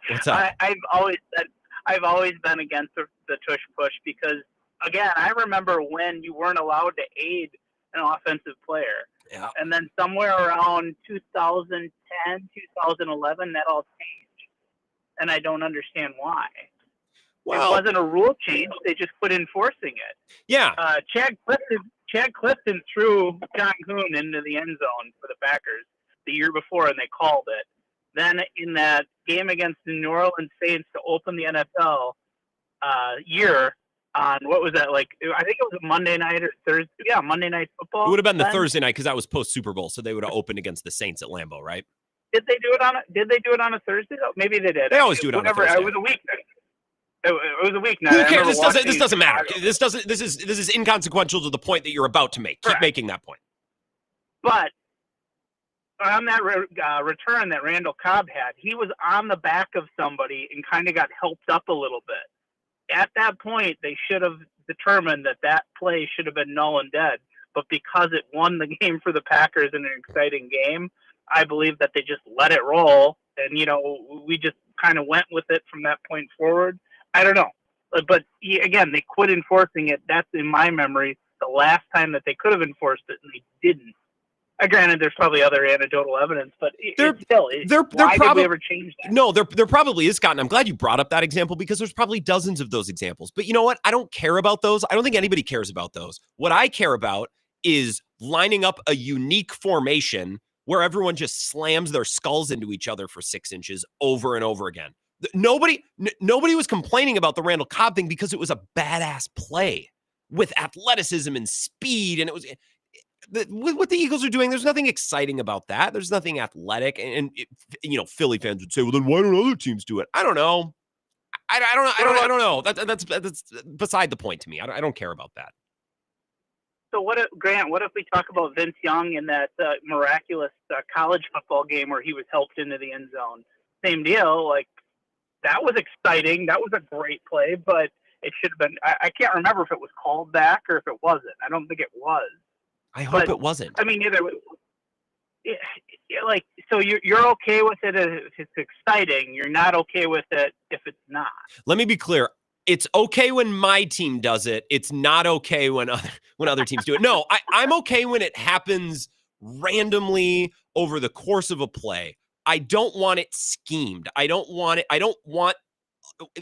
What's up? I've always been against the tush push because, again, I remember when you weren't allowed to aid an offensive player. Yeah. And then somewhere around 2010, 2011, that all changed. And I don't understand why. Well, it wasn't a rule change. They just quit enforcing it. Yeah. Chad Clifton threw John Kuhn into the end zone for the Packers the year before, and they called it. Then in that game against the New Orleans Saints to open the NFL year on, what was that, like, I think it was Monday night or Thursday. Yeah, Monday Night Football. It would have been the Thursday night because that was post-Super Bowl, so they would have opened against the Saints at Lambeau, right? Did they do it on a Thursday? Maybe they did. They always do it on a Thursday. It was a weeknight. It was a weeknight. Who cares? This doesn't matter. This is inconsequential to the point that you're about to make. Keep making that point. But on that return that Randall Cobb had, he was on the back of somebody and kind of got helped up a little bit. At that point, they should have determined that play should have been null and dead. But because it won the game for the Packers in an exciting game, I believe that they just let it roll. And, we just kind of went with it from that point forward. I don't know. But, again, they quit enforcing it. That's, in my memory, the last time that they could have enforced it, and they didn't. Granted, there's probably other anecdotal evidence, but why did we ever change that? No, there probably is, Scott, and I'm glad you brought up that example because there's probably dozens of those examples. But you know what? I don't care about those. I don't think anybody cares about those. What I care about is lining up a unique formation where everyone just slams their skulls into each other for 6 inches over and over again. Nobody was complaining about the Randall Cobb thing because it was a badass play with athleticism and speed, and it was what the Eagles are doing. There's nothing exciting about that. There's nothing athletic, and Philly fans would say, "Well, then why don't other teams do it?" I don't know. I don't know. That's beside the point to me. I don't care about that. So what if we talk about Vince Young in that miraculous college football game where he was helped into the end zone? Same deal. Like, that was exciting. That was a great play, but it should have been. I can't remember if it was called back or if it wasn't. I don't think it was. I hope it wasn't. I mean, either way. So you're okay with it if it's exciting. You're not okay with it if it's not. Let me be clear. it's okay when my team does it. It's not okay when other teams do it. No, I'm okay when it happens randomly over the course of a play. I don't want it schemed. I don't want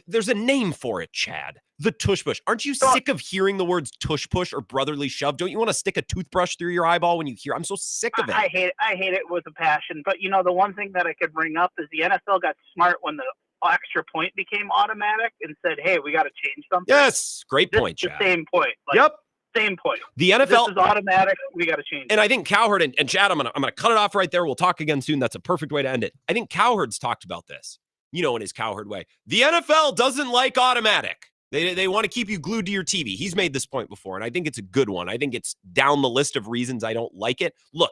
there's a name for it, Chad. The tush push. Aren't you sick of hearing the words tush push or brotherly shove? Don't you want to stick a toothbrush through your eyeball when you hear? I'm so sick of it. I hate it with a passion. But the one thing that I could bring up is the NFL got smart when the extra point became automatic and said, "Hey, we got to change something." Yes, great point, Chad. The same point. Yep. Same point. The NFL this is automatic. We got to change. And I think Cowherd and Chad, I'm gonna cut it off right there. We'll talk again soon. That's a perfect way to end it. I think Cowherd's talked about this, in his Cowherd way. The NFL doesn't like automatic. They want to keep you glued to your TV. He's made this point before, and I think it's a good one. I think it's down the list of reasons I don't like it. Look,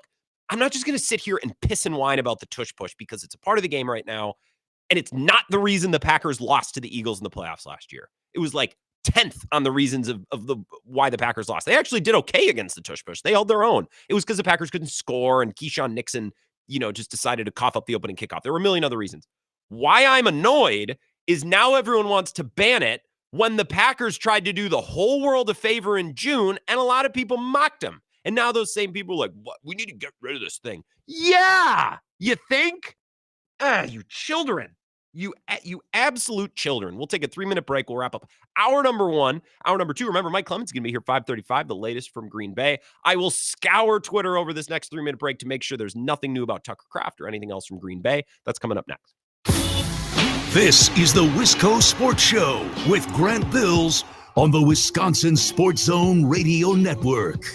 I'm not just going to sit here and piss and whine about the tush push because it's a part of the game right now, and it's not the reason the Packers lost to the Eagles in the playoffs last year. It was like 10th on the reasons of why the Packers lost. They actually did okay against the tush push. They held their own. It was because the Packers couldn't score, and Keyshawn Nixon, just decided to cough up the opening kickoff. There were a million other reasons. Why I'm annoyed is now everyone wants to ban it when the Packers tried to do the whole world a favor in June, and a lot of people mocked them. And now those same people are like, what? We need to get rid of this thing. Yeah, you think? You children. You absolute children. We'll take a 3-minute break. We'll wrap up hour number 1. Hour number 2, remember, Mike Clemens is going to be here 5:35, the latest from Green Bay. I will scour Twitter over this next 3-minute break to make sure there's nothing new about Tucker Kraft or anything else from Green Bay. That's coming up next. This is the Wisco Sports Show with Grant Bills on the Wisconsin Sports Zone Radio Network.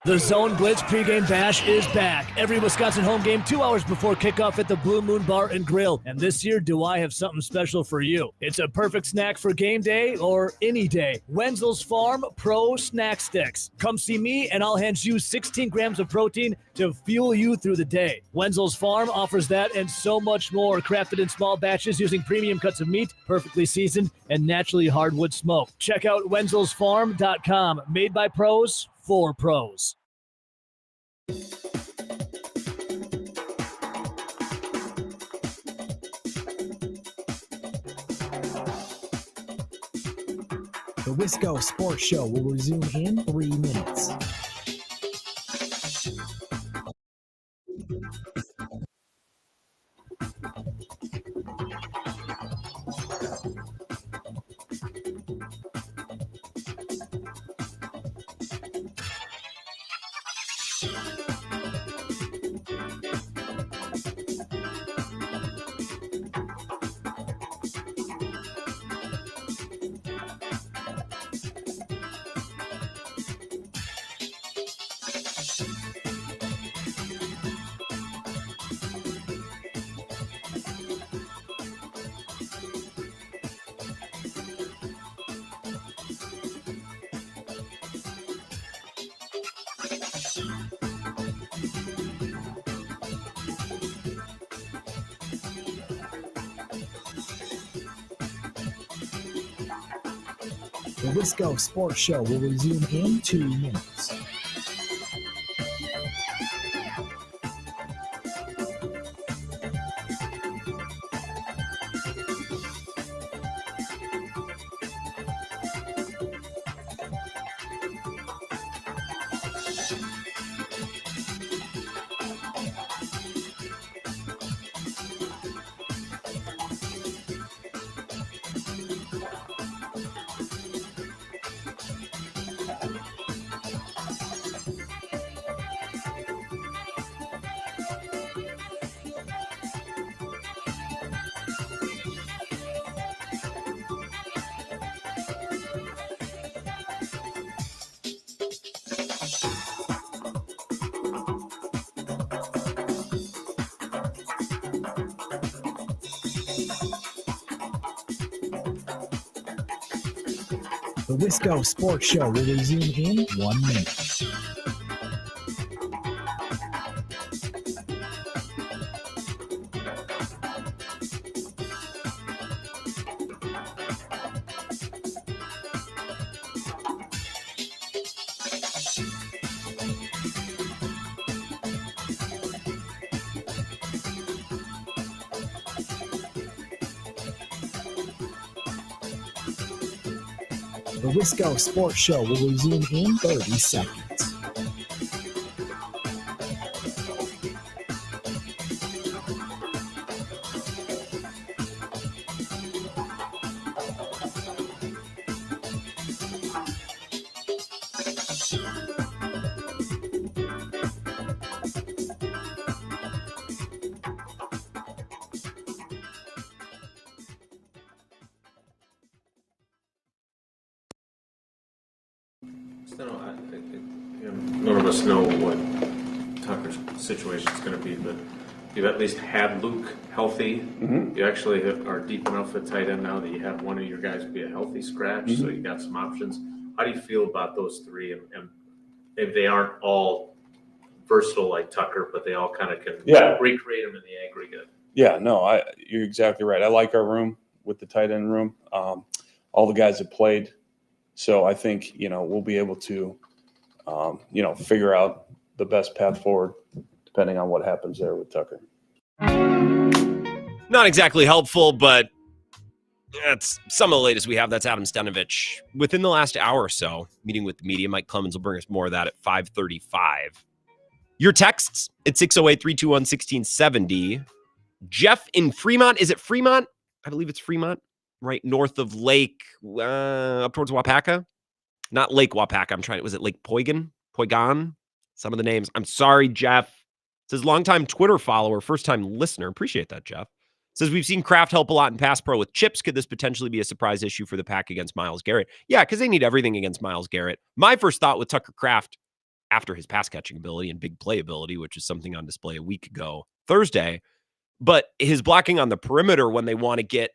The Zone Blitz pregame bash is back. Every Wisconsin home game 2 hours before kickoff at the Blue Moon Bar and Grill. And this year, do I have something special for you? It's a perfect snack for game day or any day. Wenzel's Farm Pro Snack Sticks. Come see me and I'll hand you 16 grams of protein to fuel you through the day. Wenzel's Farm offers that and so much more, crafted in small batches using premium cuts of meat, perfectly seasoned, and naturally hardwood smoked. Check out wenzelsfarm.com. Made by pros for pros. The Wisco Sports Show will resume in 3 minutes. The Wisco Sports Show will resume in 2 minutes. The Wisco Sports Show will resume in 1 minute. The Wisco Sports Show will resume in 30 seconds. None of us know what Tucker's situation is going to be, but you've at least had Luke healthy. Mm-hmm. You actually are deep enough at tight end now that you have one of your guys be a healthy scratch, so you got some options. How do you feel about those three? And if they aren't all versatile like Tucker, but they all kind of can recreate them in the aggregate. Yeah, no, you're exactly right. I like our room with the tight end room. All the guys have played. So I think, we'll be able to, figure out the best path forward depending on what happens there with Tucker. Not exactly helpful, but that's some of the latest we have. That's Adam Stenovich. Within the last hour or so, meeting with the media, Mike Clemens will bring us more of that at 5:35. Your texts at 608-321-1670. Jeff in Fremont. Is it Fremont? I believe it's Fremont, right north of Lake, up towards Wapaka. Not Lake Wapaka. Was it Lake Poigon? Some of the names. I'm sorry, Jeff. It says longtime Twitter follower, first-time listener. Appreciate that, Jeff. It says we've seen Kraft help a lot in pass pro with chips. Could this potentially be a surprise issue for the Pack against Myles Garrett? Yeah, because they need everything against Myles Garrett. My first thought with Tucker Kraft, after his pass catching ability and big play ability, which is something on display a week ago, Thursday, but his blocking on the perimeter when they want to get,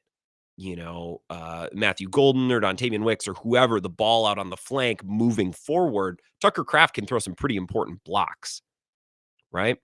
Matthew Golden or Dontavian Wicks or whoever, the ball out on the flank moving forward, Tucker Kraft can throw some pretty important blocks, right?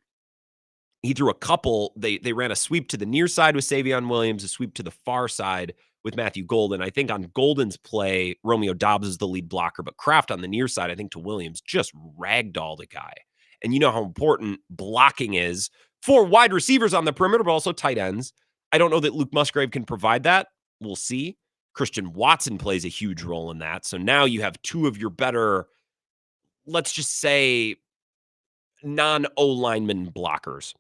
He threw a couple. They ran a sweep to the near side with Savion Williams, a sweep to the far side with Matthew Golden. I think on Golden's play, Romeo Dobbs is the lead blocker, but Kraft on the near side, I think to Williams, just ragdolled a guy. And you know how important blocking is for wide receivers on the perimeter, but also tight ends. I don't know that Luke Musgrave can provide that. We'll see. Christian Watson plays a huge role in that. So now you have two of your better, let's just say, non-O lineman blockers.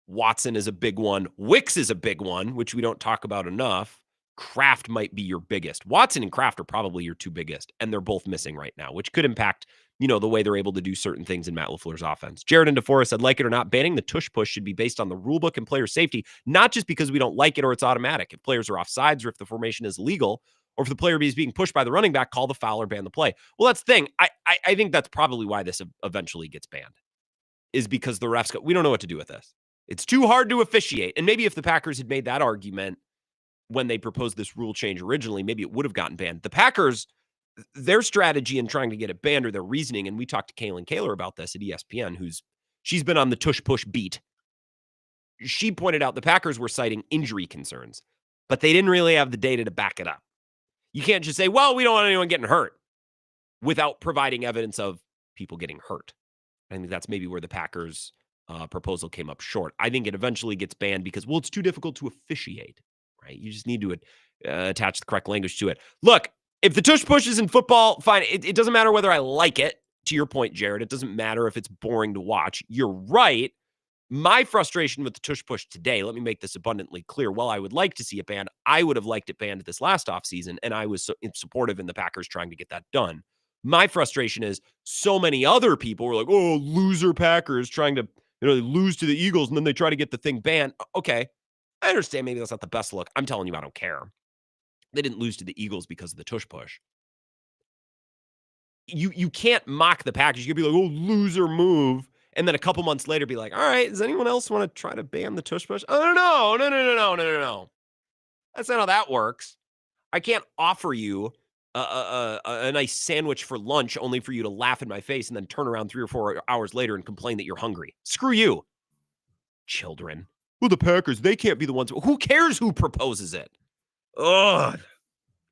Watson is a big one. Wicks is a big one, which we don't talk about enough. Kraft might be your biggest. Watson and Kraft are probably your two biggest, and they're both missing right now, which could impact, the way they're able to do certain things in Matt LaFleur's offense. Jared and DeForest said, like it or not, banning the tush push should be based on the rule book and player safety, not just because we don't like it or it's automatic. If players are offsides or if the formation is legal or if the player is being pushed by the running back, call the foul or ban the play. Well, that's the thing. I think that's probably why this eventually gets banned, is because the refs we don't know what to do with this. It's too hard to officiate. And maybe if the Packers had made that argument when they proposed this rule change originally, maybe it would have gotten banned. The Packers, their strategy in trying to get it banned or their reasoning, and we talked to Kaylin Kaler about this at ESPN, she's been on the tush push beat. She pointed out the Packers were citing injury concerns, but they didn't really have the data to back it up. You can't just say, well, we don't want anyone getting hurt without providing evidence of people getting hurt. I think that's maybe where the Packers proposal came up short. I think it eventually gets banned because, it's too difficult to officiate, right? You just need to attach the correct language to it. Look, if the tush push is in football, fine. It doesn't matter whether I like it. To your point, Jared, it doesn't matter if it's boring to watch. You're right. My frustration with the tush push today, let me make this abundantly clear. While I would like to see it banned, I would have liked it banned this last offseason, and I was supportive in the Packers trying to get that done. My frustration is so many other people were like, oh, loser Packers trying to lose to the Eagles, and then they try to get the thing banned. Okay, I understand maybe that's not the best look. I'm telling you, I don't care. They didn't lose to the Eagles because of the tush push. You can't mock the Packers. You could be like, oh, loser move. And then a couple months later be like, all right, does anyone else want to try to ban the tush push? Oh, no. That's not how that works. I can't offer you a nice sandwich for lunch only for you to laugh in my face and then turn around 3 or 4 hours later and complain that you're hungry. Screw you. Children. Well, the Packers, they can't be the ones. Who cares who proposes it? Ugh.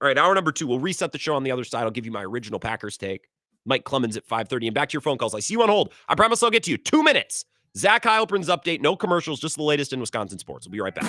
All right, hour number 2. We'll reset the show on the other side. I'll give you my original Packers take. Mike Clemens at 5:30. And back to your phone calls. I see you on hold. I promise I'll get to you. 2 minutes. Zach Heilprin's update. No commercials, just the latest in Wisconsin sports. We'll be right back.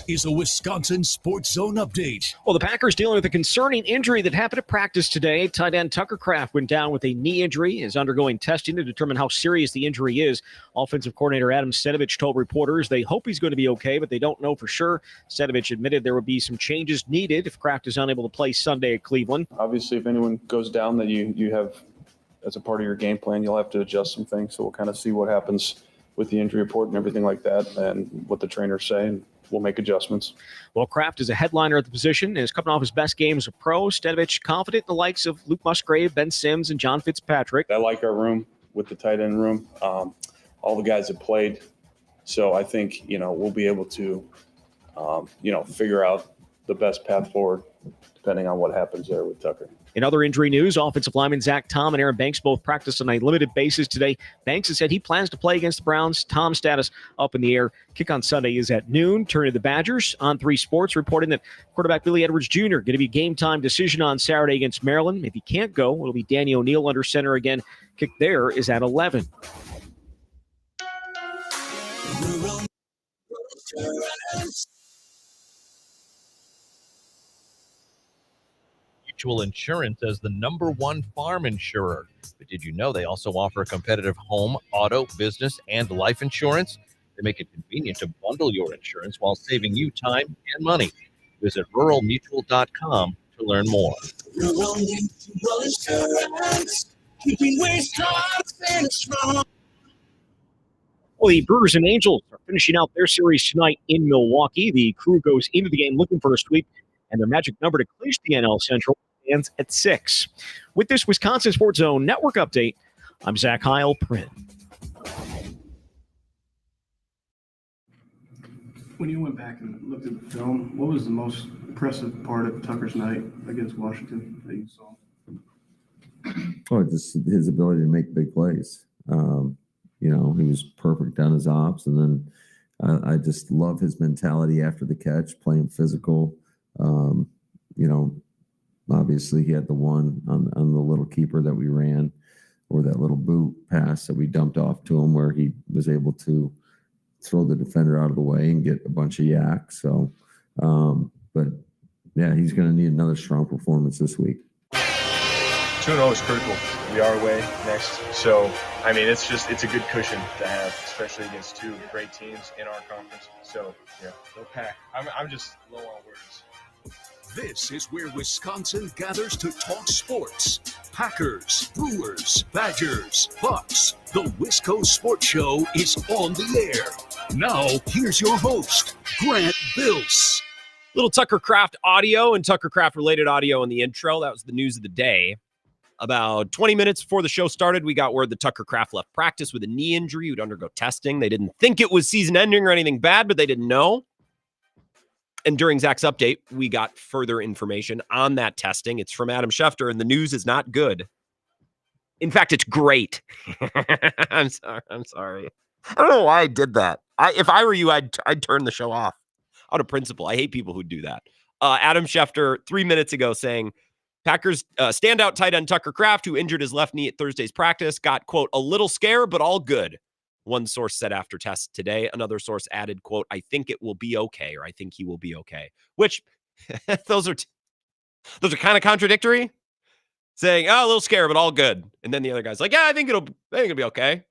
This is a Wisconsin Sports Zone update. Well, the Packers dealing with a concerning injury that happened at practice today. Tight end Tucker Kraft went down with a knee injury, is undergoing testing to determine how serious the injury is. Offensive coordinator Adam Stenavich told reporters they hope he's going to be okay, but they don't know for sure. Stenavich admitted there would be some changes needed if Kraft is unable to play Sunday at Cleveland. Obviously, if anyone goes down that you have as a part of your game plan, you'll have to adjust some things. So we'll kind of see what happens with the injury report and everything like that and what the trainers say, and we'll make adjustments. Well, Kraft is a headliner at the position and is coming off his best game as a pro. Stenavich confident in the likes of Luke Musgrave, Ben Sims, and John Fitzpatrick. I like our room with the tight end room. All the guys have played. So I think, we'll be able to, figure out the best path forward depending on what happens there with Tucker. In other injury news, offensive lineman Zach Tom and Aaron Banks both practiced on a limited basis today. Banks has said he plans to play against the Browns. Tom's status up in the air. Kick on Sunday is at noon. Turn to the Badgers. On3 Sports reporting that quarterback Billy Edwards Jr. going to be game time decision on Saturday against Maryland. If he can't go, it'll be Danny O'Neal under center again. Kick there is at 11. Mutual Insurance as the #1 farm insurer. But did you know they also offer competitive home, auto, business, and life insurance? They make it convenient to bundle your insurance while saving you time and money. Visit ruralmutual.com to learn more. Rural Mutual Insurance, keeping Wisconsin strong. Well, the Brewers and Angels are finishing out their series tonight in Milwaukee. The crew goes into the game looking for a sweep, and their magic number to clinch the NL Central stands at 6. With this Wisconsin Sports Zone Network update, I'm Zach Heilprin. When you went back and looked at the film, what was the most impressive part of Tucker's night against Washington that you saw? Oh, just his ability to make big plays. He was perfect on his ops, and then I just love his mentality after the catch, playing physical. Obviously he had the one on the little keeper that we ran, or that little boot pass that we dumped off to him, where he was able to throw the defender out of the way and get a bunch of yak. So, but yeah, he's going to need another strong performance this week. 2-0 is critical. We are away next. So, it's a good cushion to have, especially against two great teams in our conference. So, no pack. I'm just low on words. This is where Wisconsin gathers to talk sports. Packers, Brewers, Badgers, Bucks. The Wisco Sports Show is on the air. Now, here's your host, Grant Bills. Little Tucker Kraft audio and Tucker Kraft related audio in the intro. That was the news of the day. About 20 minutes before the show started, we got word that Tucker Kraft left practice with a knee injury. He would undergo testing. They didn't think it was season ending or anything bad, but they didn't know. And during Zach's update, we got further information on that testing. It's from Adam Schefter, and the news is not good. In fact, it's great. I'm sorry. I don't know why I did that. If I were you, I'd turn the show off out of principle. I hate people who do that. Adam Schefter, 3 minutes ago, saying Packers standout tight end Tucker Kraft, who injured his left knee at Thursday's practice, got, quote, a little scare, but all good. One source said after tests today. Another source added, quote, I think it will be okay, or I think he will be okay. Which, those are kind of contradictory. Saying, oh, a little scare, but all good. And then the other guy's like, yeah, I think it'll be okay.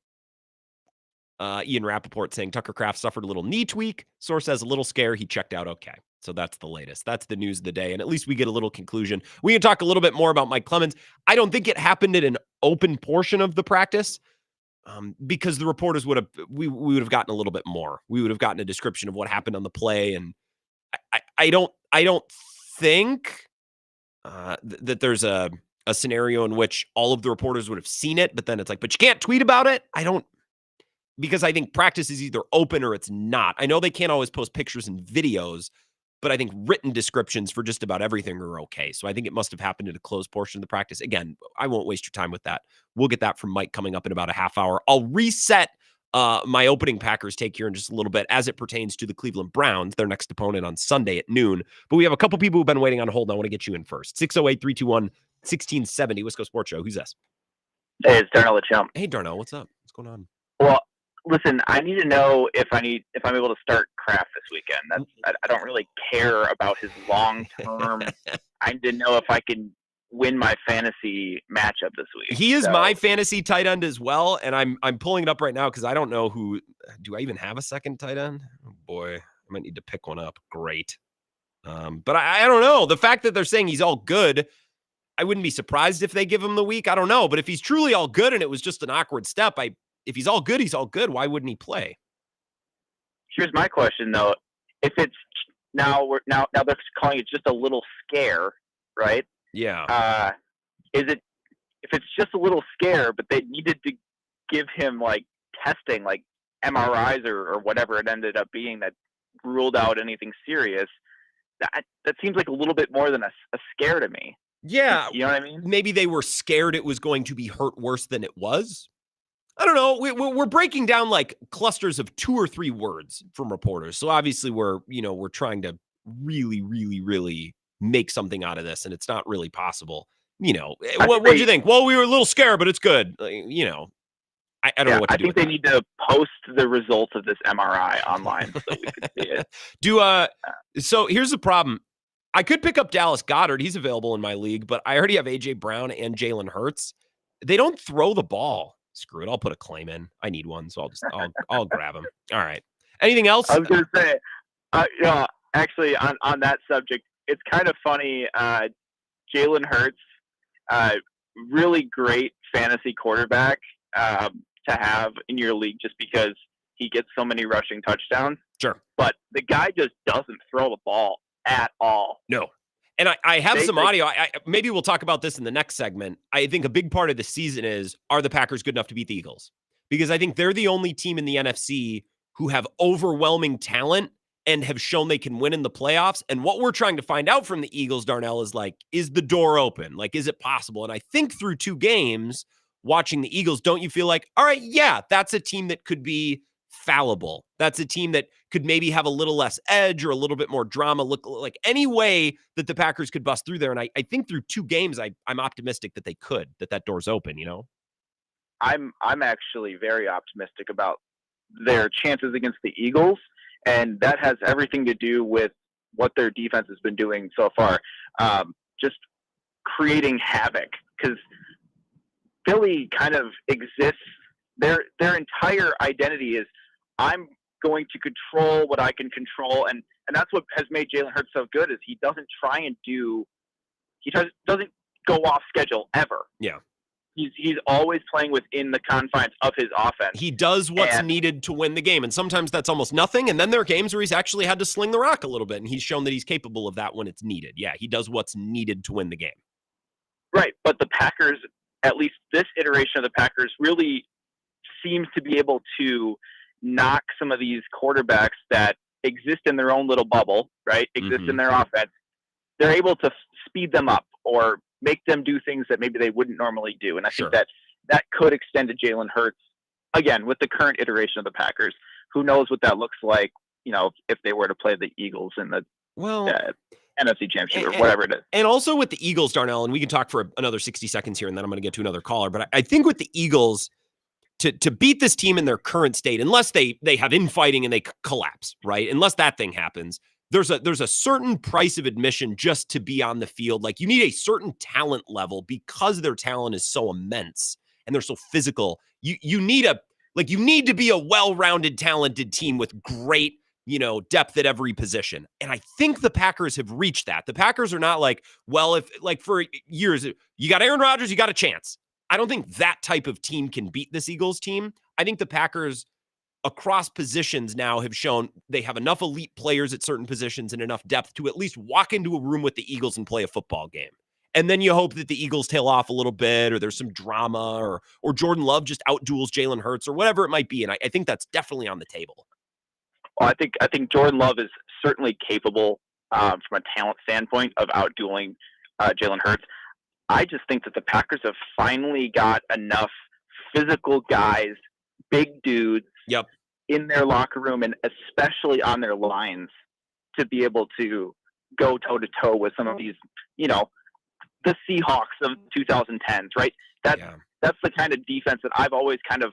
Ian Rappaport saying Tucker Kraft suffered a little knee tweak. Source says a little scare. He checked out okay. So that's the latest. That's the news of the day. And at least we get a little conclusion. We can talk a little bit more about Mike Clemens. I don't think it happened at an open portion of the practice. Because the reporters would have gotten a little bit more. We would have gotten a description of what happened on the play, and I don't think that there's a scenario in which all of the reporters would have seen it. But then it's like, but you can't tweet about it. Because I think practice is either open or it's not. I know they can't always post pictures and videos, but I think written descriptions for just about everything are okay. So I think it must have happened in a closed portion of the practice. Again, I won't waste your time with that. We'll get that from Mike coming up in about a half hour. I'll reset my opening Packers take here in just a little bit as it pertains to the Cleveland Browns, their next opponent on Sunday at noon. But we have a couple people who've been waiting on hold. I want to get you in first. 608-321-1670, Wisco Sports Show. Who's this? Hey, it's Darnell LeChump. Hey, Darnell, what's up? What's going on? Well, listen, I need to know if I'm able to start Kraft this weekend. I don't really care about his long term. I didn't know if I can win my fantasy matchup this week. He is my fantasy tight end as well, and I'm pulling it up right now because I don't know who. Do I even have a second tight end? Oh boy, I might need to pick one up. Great, but I don't know. The fact that they're saying he's all good, I wouldn't be surprised if they give him the week. I don't know, but if he's truly all good and it was just an awkward step, if he's all good, he's all good. Why wouldn't he play? Here's my question though: if it's now they're calling it just a little scare, right? Yeah. Is it if it's just a little scare, but they needed to give him like testing, like MRIs or whatever it ended up being that ruled out anything serious? That seems like a little bit more than a scare to me. Yeah. You know what I mean? Maybe they were scared it was going to be hurt worse than it was. I don't know. We're breaking down like clusters of 2 or 3 words from reporters. So obviously we're trying to really, really, really make something out of this, and it's not really possible. What'd you think? Well, we were a little scared, but it's good. I don't know what to do. I think they need to post the results of this MRI online so we can see it. So here's the problem. I could pick up Dallas Goedert. He's available in my league, but I already have A.J. Brown and Jalen Hurts. They don't throw the ball. Screw it. I'll put a claim in. I need one, so I'll grab him. All right. Anything else? I was going to say, actually, on that subject, it's kind of funny. Jalen Hurts, really great fantasy quarterback to have in your league just because he gets so many rushing touchdowns. Sure. But the guy just doesn't throw the ball at all. No. And I have some audio. Maybe we'll talk about this in the next segment. I think a big part of the season is, are the Packers good enough to beat the Eagles? Because I think they're the only team in the NFC who have overwhelming talent and have shown they can win in the playoffs. And what we're trying to find out from the Eagles, Darnell, is like, is the door open? Like, is it possible? And I think through 2 games, watching the Eagles, don't you feel like, all right, yeah, that's a team that could be fallible. That's a team that could maybe have a little less edge or a little bit more drama, look like any way that the Packers could bust through there. And I think through 2 games, I'm optimistic that they could, that door's open, I'm actually very optimistic about their chances against the Eagles. And that has everything to do with what their defense has been doing so far. Just creating havoc, because Philly kind of exists. Their entire identity is, I'm going to control what I can control. And that's what has made Jalen Hurts so good, is he doesn't doesn't go off schedule ever. Yeah. He's always playing within the confines of his offense. He does what's needed to win the game. And sometimes that's almost nothing. And then there are games where he's actually had to sling the rock a little bit. And he's shown that he's capable of that when it's needed. Yeah, he does what's needed to win the game. Right. But the Packers, at least this iteration of the Packers, really seems to be able to knock some of these quarterbacks that exist in their own little bubble, right? Exist in their offense. They're able to speed them up or make them do things that maybe they wouldn't normally do. And I think that could extend to Jalen Hurts, again, with the current iteration of the Packers. Who knows what that looks like, if they were to play the Eagles in the NFC Championship or whatever it is. And also with the Eagles, Darnell, and we can talk for another 60 seconds here, and then I'm going to get to another caller. But I think with the Eagles, to beat this team in their current state, unless they have infighting and they collapse, right? Unless that thing happens, there's a certain price of admission just to be on the field. Like, you need a certain talent level because their talent is so immense and they're so physical. You need to be a well-rounded, talented team with great, depth at every position. And I think the Packers have reached that. The Packers are not like, well, if like for years, you got Aaron Rodgers, you got a chance. I don't think that type of team can beat this Eagles team. I think the Packers across positions now have shown they have enough elite players at certain positions and enough depth to at least walk into a room with the Eagles and play a football game. And then you hope that the Eagles tail off a little bit, or there's some drama, or Jordan Love just outduels Jalen Hurts, or whatever it might be. And I think that's definitely on the table. Well, I think Jordan Love is certainly capable from a talent standpoint of outdueling Jalen Hurts. I just think that the Packers have finally got enough physical guys, big dudes, in their locker room and especially on their lines to be able to go toe-to-toe with some of these, the Seahawks of 2010s, right? That's the kind of defense that I've always kind of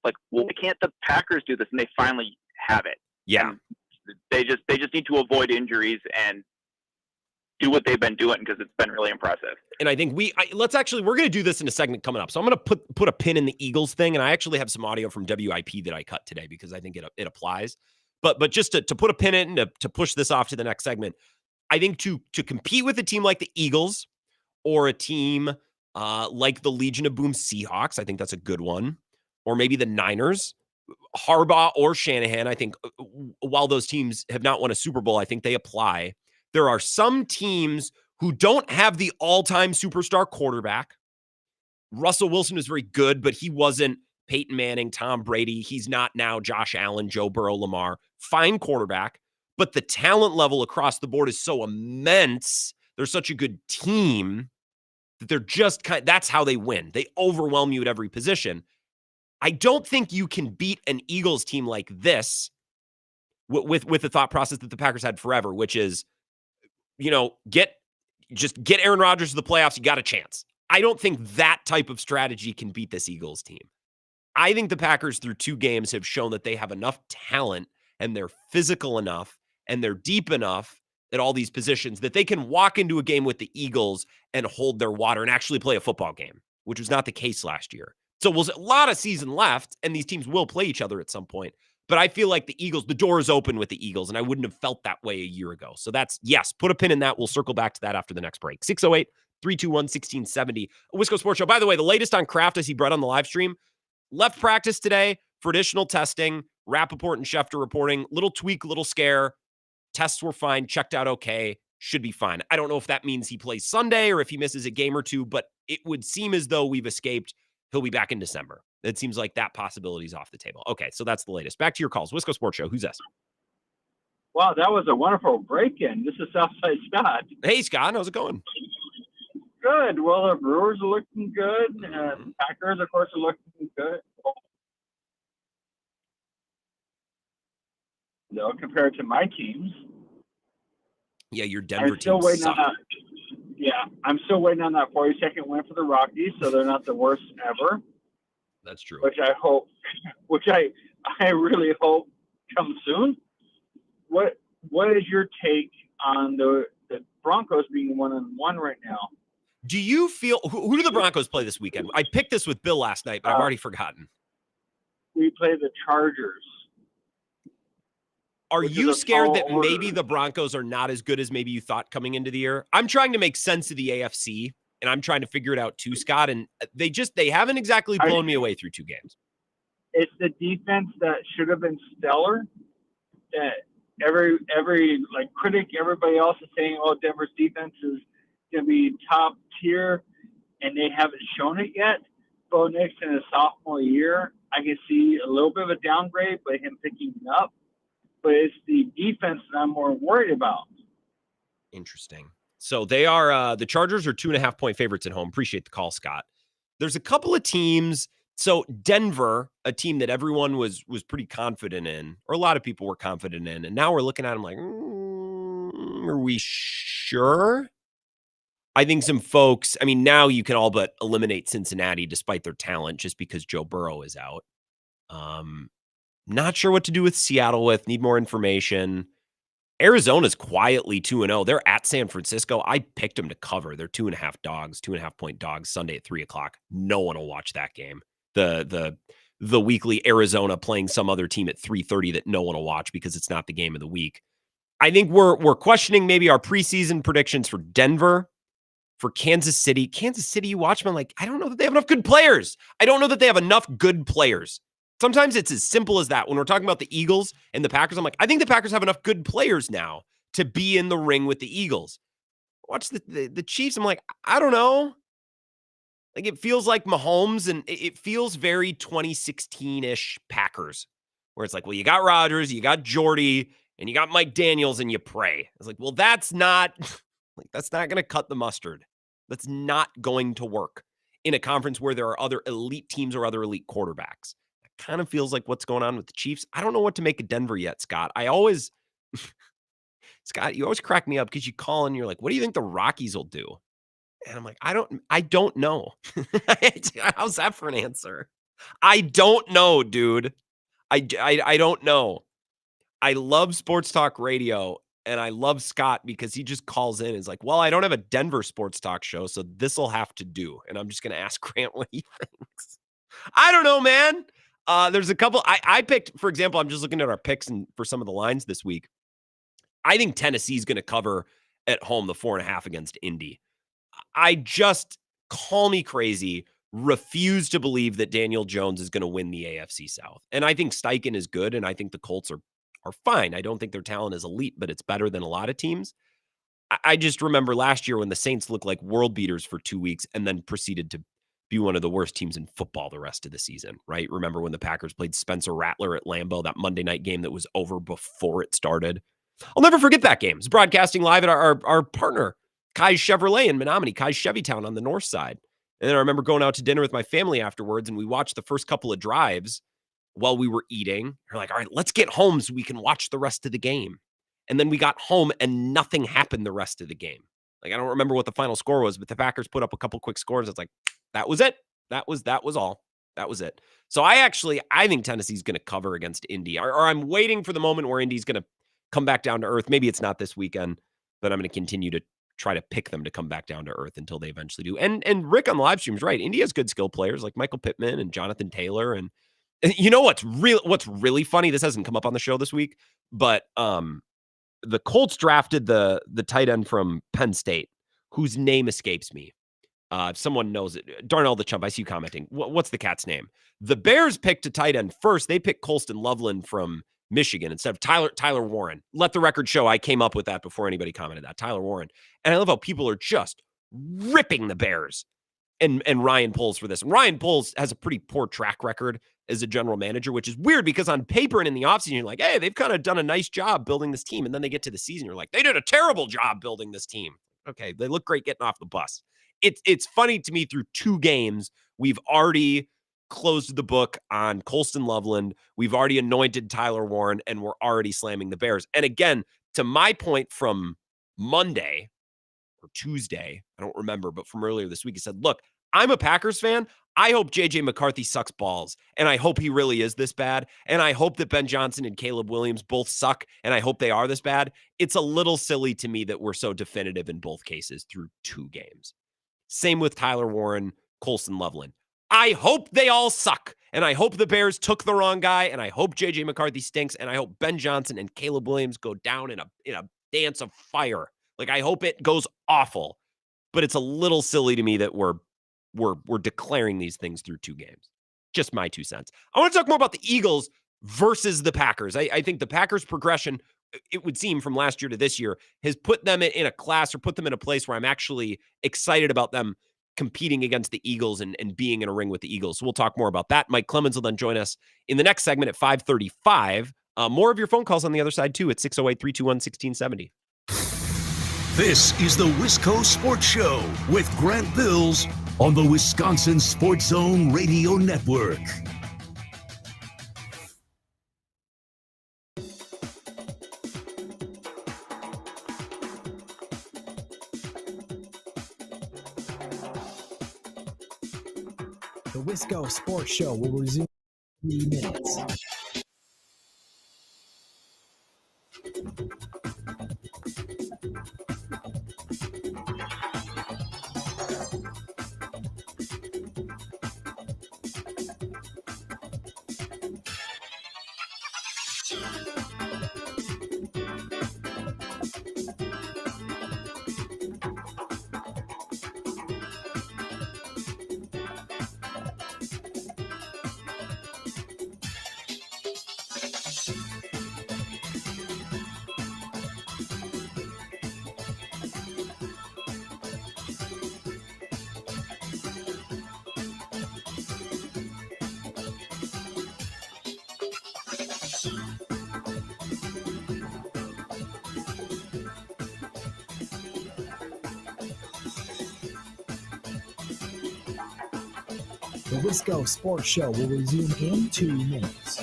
like, well, why can't the Packers do this? And they finally have it. Yeah. And They just need to avoid injuries and do what they've been doing because it's been really impressive. And I think we're going to do this in a segment coming up. So I'm going to put a pin in the Eagles thing. And I actually have some audio from WIP that I cut today because I think it applies. But just to put a pin in and to push this off to the next segment, I think to compete with a team like the Eagles or a team like the Legion of Boom Seahawks, I think that's a good one. Or maybe the Niners, Harbaugh or Shanahan. I think while those teams have not won a Super Bowl, I think they apply. There are some teams who don't have the all-time superstar quarterback. Russell Wilson is very good, but he wasn't Peyton Manning, Tom Brady. He's not now Josh Allen, Joe Burrow, Lamar. Fine quarterback, but the talent level across the board is so immense. They're such a good team that they're just that's how they win. They overwhelm you at every position. I don't think you can beat an Eagles team like this with the thought process that the Packers had forever, which is, get Aaron Rodgers to the playoffs. You got a chance. I don't think that type of strategy can beat this Eagles team. I think the Packers through 2 games have shown that they have enough talent and they're physical enough and they're deep enough at all these positions that they can walk into a game with the Eagles and hold their water and actually play a football game, which was not the case last year. So there's a lot of season left and these teams will play each other at some point. But I feel like the Eagles, the door is open with the Eagles, and I wouldn't have felt that way a year ago. So that's, yes, put a pin in that. We'll circle back to that after the next break. 608-321-1670. A Wisco Sports Show. By the way, the latest on Kraft as he brought on the live stream. Left practice today for additional testing. Rappaport and Schefter reporting. Little tweak, little scare. Tests were fine. Checked out okay. Should be fine. I don't know if that means he plays Sunday or if he misses a game or two, but it would seem as though we've escaped. He'll be back in December. It seems like that possibility is off the table. Okay, so that's the latest. Back to your calls. Wisco Sports Show. Who's this? Wow, that was a wonderful break-in. This is Southside Scott. Hey, Scott. How's it going? Good. Well, the Brewers are looking good. And Packers, of course, are looking good. No, compared to my teams. Yeah, your Denver I'm still team waiting suck. on that. Yeah, I'm still waiting on that 42nd win for the Rockies, so they're not the worst ever. That's true. Which I really hope comes soon. What is your take on the Broncos being 1-1 right now? Do you feel who do the Broncos play this weekend? I picked this with Bill last night, but I've already forgotten. We play the Chargers. Are you scared that maybe the Broncos are not as good as maybe you thought coming into the year? I'm trying to make sense of the AFC, and I'm trying to figure it out too, Scott. And they haven't exactly blown me away through 2 games. It's the defense that should have been stellar. That every critic, everybody else is saying, "Oh, Denver's defense is going to be top tier," and they haven't shown it yet. Bo Nix in his sophomore year, I can see a little bit of a downgrade, but him picking it up. But it's the defense that I'm more worried about. Interesting. So they are the Chargers are 2.5-point favorites at home. Appreciate the call, Scott. There's a couple of teams. So Denver, a team that everyone was pretty confident in, or a lot of people were confident in, and now we're looking at them like, are we sure? I think some folks. I mean, now you can all but eliminate Cincinnati despite their talent, just because Joe Burrow is out. Not sure what to do with Seattle need more information. Arizona's quietly 2-0. They're at San Francisco. I picked them to cover. They're 2.5-point dogs Sunday at 3:00. No one will watch that game. The weekly Arizona playing some other team at 3:30 that no one will watch because it's not the game of the week. I think we're questioning maybe our preseason predictions for Denver, for Kansas City. Kansas City, you watch them like, I don't know that they have enough good players. I don't know that they have enough good players. Sometimes it's as simple as that. When we're talking about the Eagles and the Packers, I'm like, I think the Packers have enough good players now to be in the ring with the Eagles. Watch the Chiefs. I'm like, I don't know. Like, it feels like Mahomes, and it feels very 2016-ish Packers, where it's like, well, you got Rodgers, you got Jordy, and you got Mike Daniels, and you pray. It's like, well, that's not going to cut the mustard. That's not going to work in a conference where there are other elite teams or other elite quarterbacks. Kind of feels like what's going on with the Chiefs. I don't know what to make of Denver yet, Scott. Scott, you always crack me up because you call and you're like, what do you think the Rockies will do? And I'm like, I don't know. How's that for an answer? I don't know, dude. I don't know. I love sports talk radio, and I love Scott because he just calls in and is like, well, I don't have a Denver sports talk show, so this will have to do. And I'm just going to ask Grant what he thinks. I don't know, man. There's a couple. I picked, for example, I'm just looking at our picks and for some of the lines this week. I think Tennessee's going to cover at home the 4.5 against Indy. I just, call me crazy, refuse to believe that Daniel Jones is going to win the AFC South. And I think Steichen is good, and I think the Colts are fine. I don't think their talent is elite, but it's better than a lot of teams. I just remember last year when the Saints looked like world beaters for 2 weeks and then proceeded to be one of the worst teams in football the rest of the season, right? Remember when the Packers played Spencer Rattler at Lambeau, that Monday night game that was over before it started? I'll never forget that game. It's broadcasting live at our partner, Kai's Chevrolet in Menominee, Kai's Chevytown on the north side. And then I remember going out to dinner with my family afterwards, and we watched the first couple of drives while we were eating. We're like, all right, let's get home so we can watch the rest of the game. And then we got home and nothing happened the rest of the game. Like, I don't remember what the final score was, but the Packers put up a couple quick scores. It's like, that was it. That was all. That was it. So I think Tennessee's going to cover against Indy, or I'm waiting for the moment where Indy's going to come back down to earth. Maybe it's not this weekend, but I'm going to continue to try to pick them to come back down to earth until they eventually do. And Rick on the live stream is right. Indy has good skill players like Michael Pittman and Jonathan Taylor. And you know what's really funny? This hasn't come up on the show this week, but the Colts drafted the tight end from Penn State, whose name escapes me. If someone knows it, Darnell the Chump, I see you commenting. What's the cat's name? The Bears picked a tight end first. They picked Colston Loveland from Michigan instead of Tyler Warren. Let the record show I came up with that before anybody commented that. Tyler Warren. And I love how people are just ripping the Bears and Ryan Poles for this. And Ryan Poles has a pretty poor track record as a general manager, which is weird because on paper and in the offseason, you're like, hey, they've kind of done a nice job building this team. And then they get to the season, you're like, they did a terrible job building this team. Okay, they look great getting off the bus. It's funny to me, through 2 games, we've already closed the book on Colston Loveland. We've already anointed Tyler Warren, and we're already slamming the Bears. And again, to my point from Monday or Tuesday, I don't remember, but from earlier this week, he said, look, I'm a Packers fan. I hope JJ McCarthy sucks balls, and I hope he really is this bad, and I hope that Ben Johnson and Caleb Williams both suck, and I hope they are this bad. It's a little silly to me that we're so definitive in both cases through 2 games. Same with Tyler Warren, Colston Loveland. I hope they all suck, and I hope the Bears took the wrong guy, and I hope JJ McCarthy stinks, and I hope Ben Johnson and Caleb Williams go down in a dance of fire. Like, I hope it goes awful, but it's a little silly to me that we're declaring these things through 2 games. Just my 2 cents. I want to talk more about the Eagles versus the Packers. I think the Packers' progression, it would seem from last year to this year, has put them in a class, or put them in a place where I'm actually excited about them competing against the Eagles and being in a ring with the Eagles. So we'll talk more about that. Mike Clemens will then join us in the next segment at 5:35. More of your phone calls on the other side, too, at 608-321-1670. This is the Wisco Sports Show with Grant Bills on the Wisconsin Sports Zone Radio Network. The Wisco Sports Show will resume in 3 minutes. The Wisco Sports Show will resume in 2 minutes.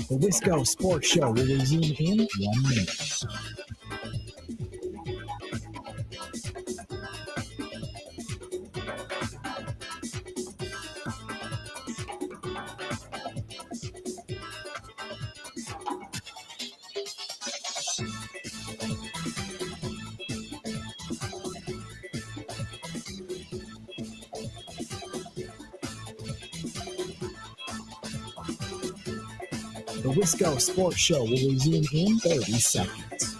The Wisco Sports Show will resume in 1 minute. The Wisco Sports Show will resume in 30 seconds.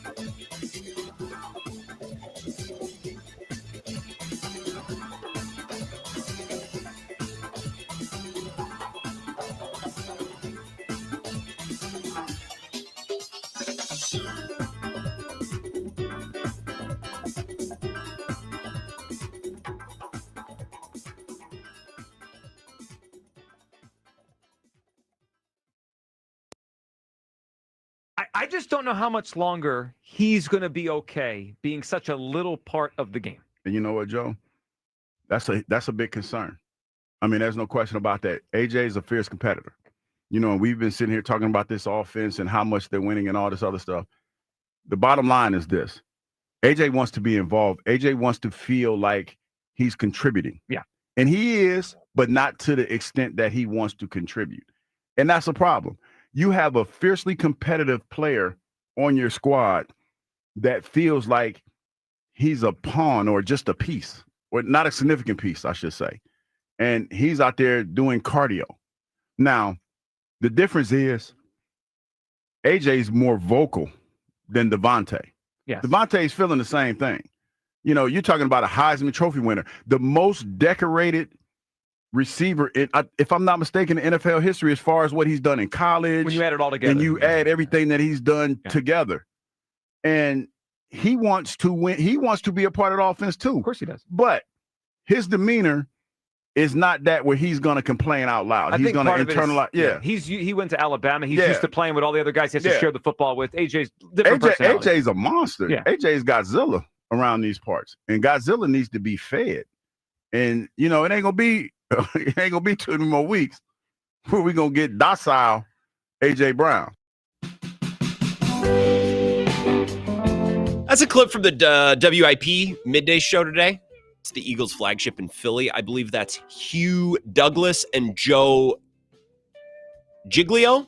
I just don't know how much longer he's going to be okay being such a little part of the game. And you know what, Joe? That's a big concern. I mean, there's no question about that. AJ is a fierce competitor. You know, and we've been sitting here talking about this offense and how much they're winning and all this other stuff. The bottom line is this. AJ wants to be involved. AJ wants to feel like he's contributing. Yeah. And he is, but not to the extent that he wants to contribute. And that's a problem. You have a fiercely competitive player on your squad that feels like he's a pawn or just a piece, or not a significant piece, I should say. And he's out there doing cardio. Now, the difference is AJ's more vocal than Devontae. Yes. Devontae's feeling the same thing. You know, you're talking about a Heisman Trophy winner, the most decorated receiver, if I'm not mistaken, in NFL history as far as what he's done in college. When you add it all together. And you add everything that he's done together. And he wants to win. He wants to be a part of the offense too. Of course he does. But his demeanor is not that where he's going to complain out loud. He's going to internalize. He went to Alabama. He's used to playing with all the other guys he has to share the football with. AJ's different personality. AJ's a monster. Yeah. AJ's Godzilla around these parts. And Godzilla needs to be fed. And, you know, it ain't going to be too many more weeks before we're going to get docile AJ Brown. That's a clip from the WIP midday show today. It's the Eagles flagship in Philly. I believe that's Hugh Douglas and Joe Gilgio.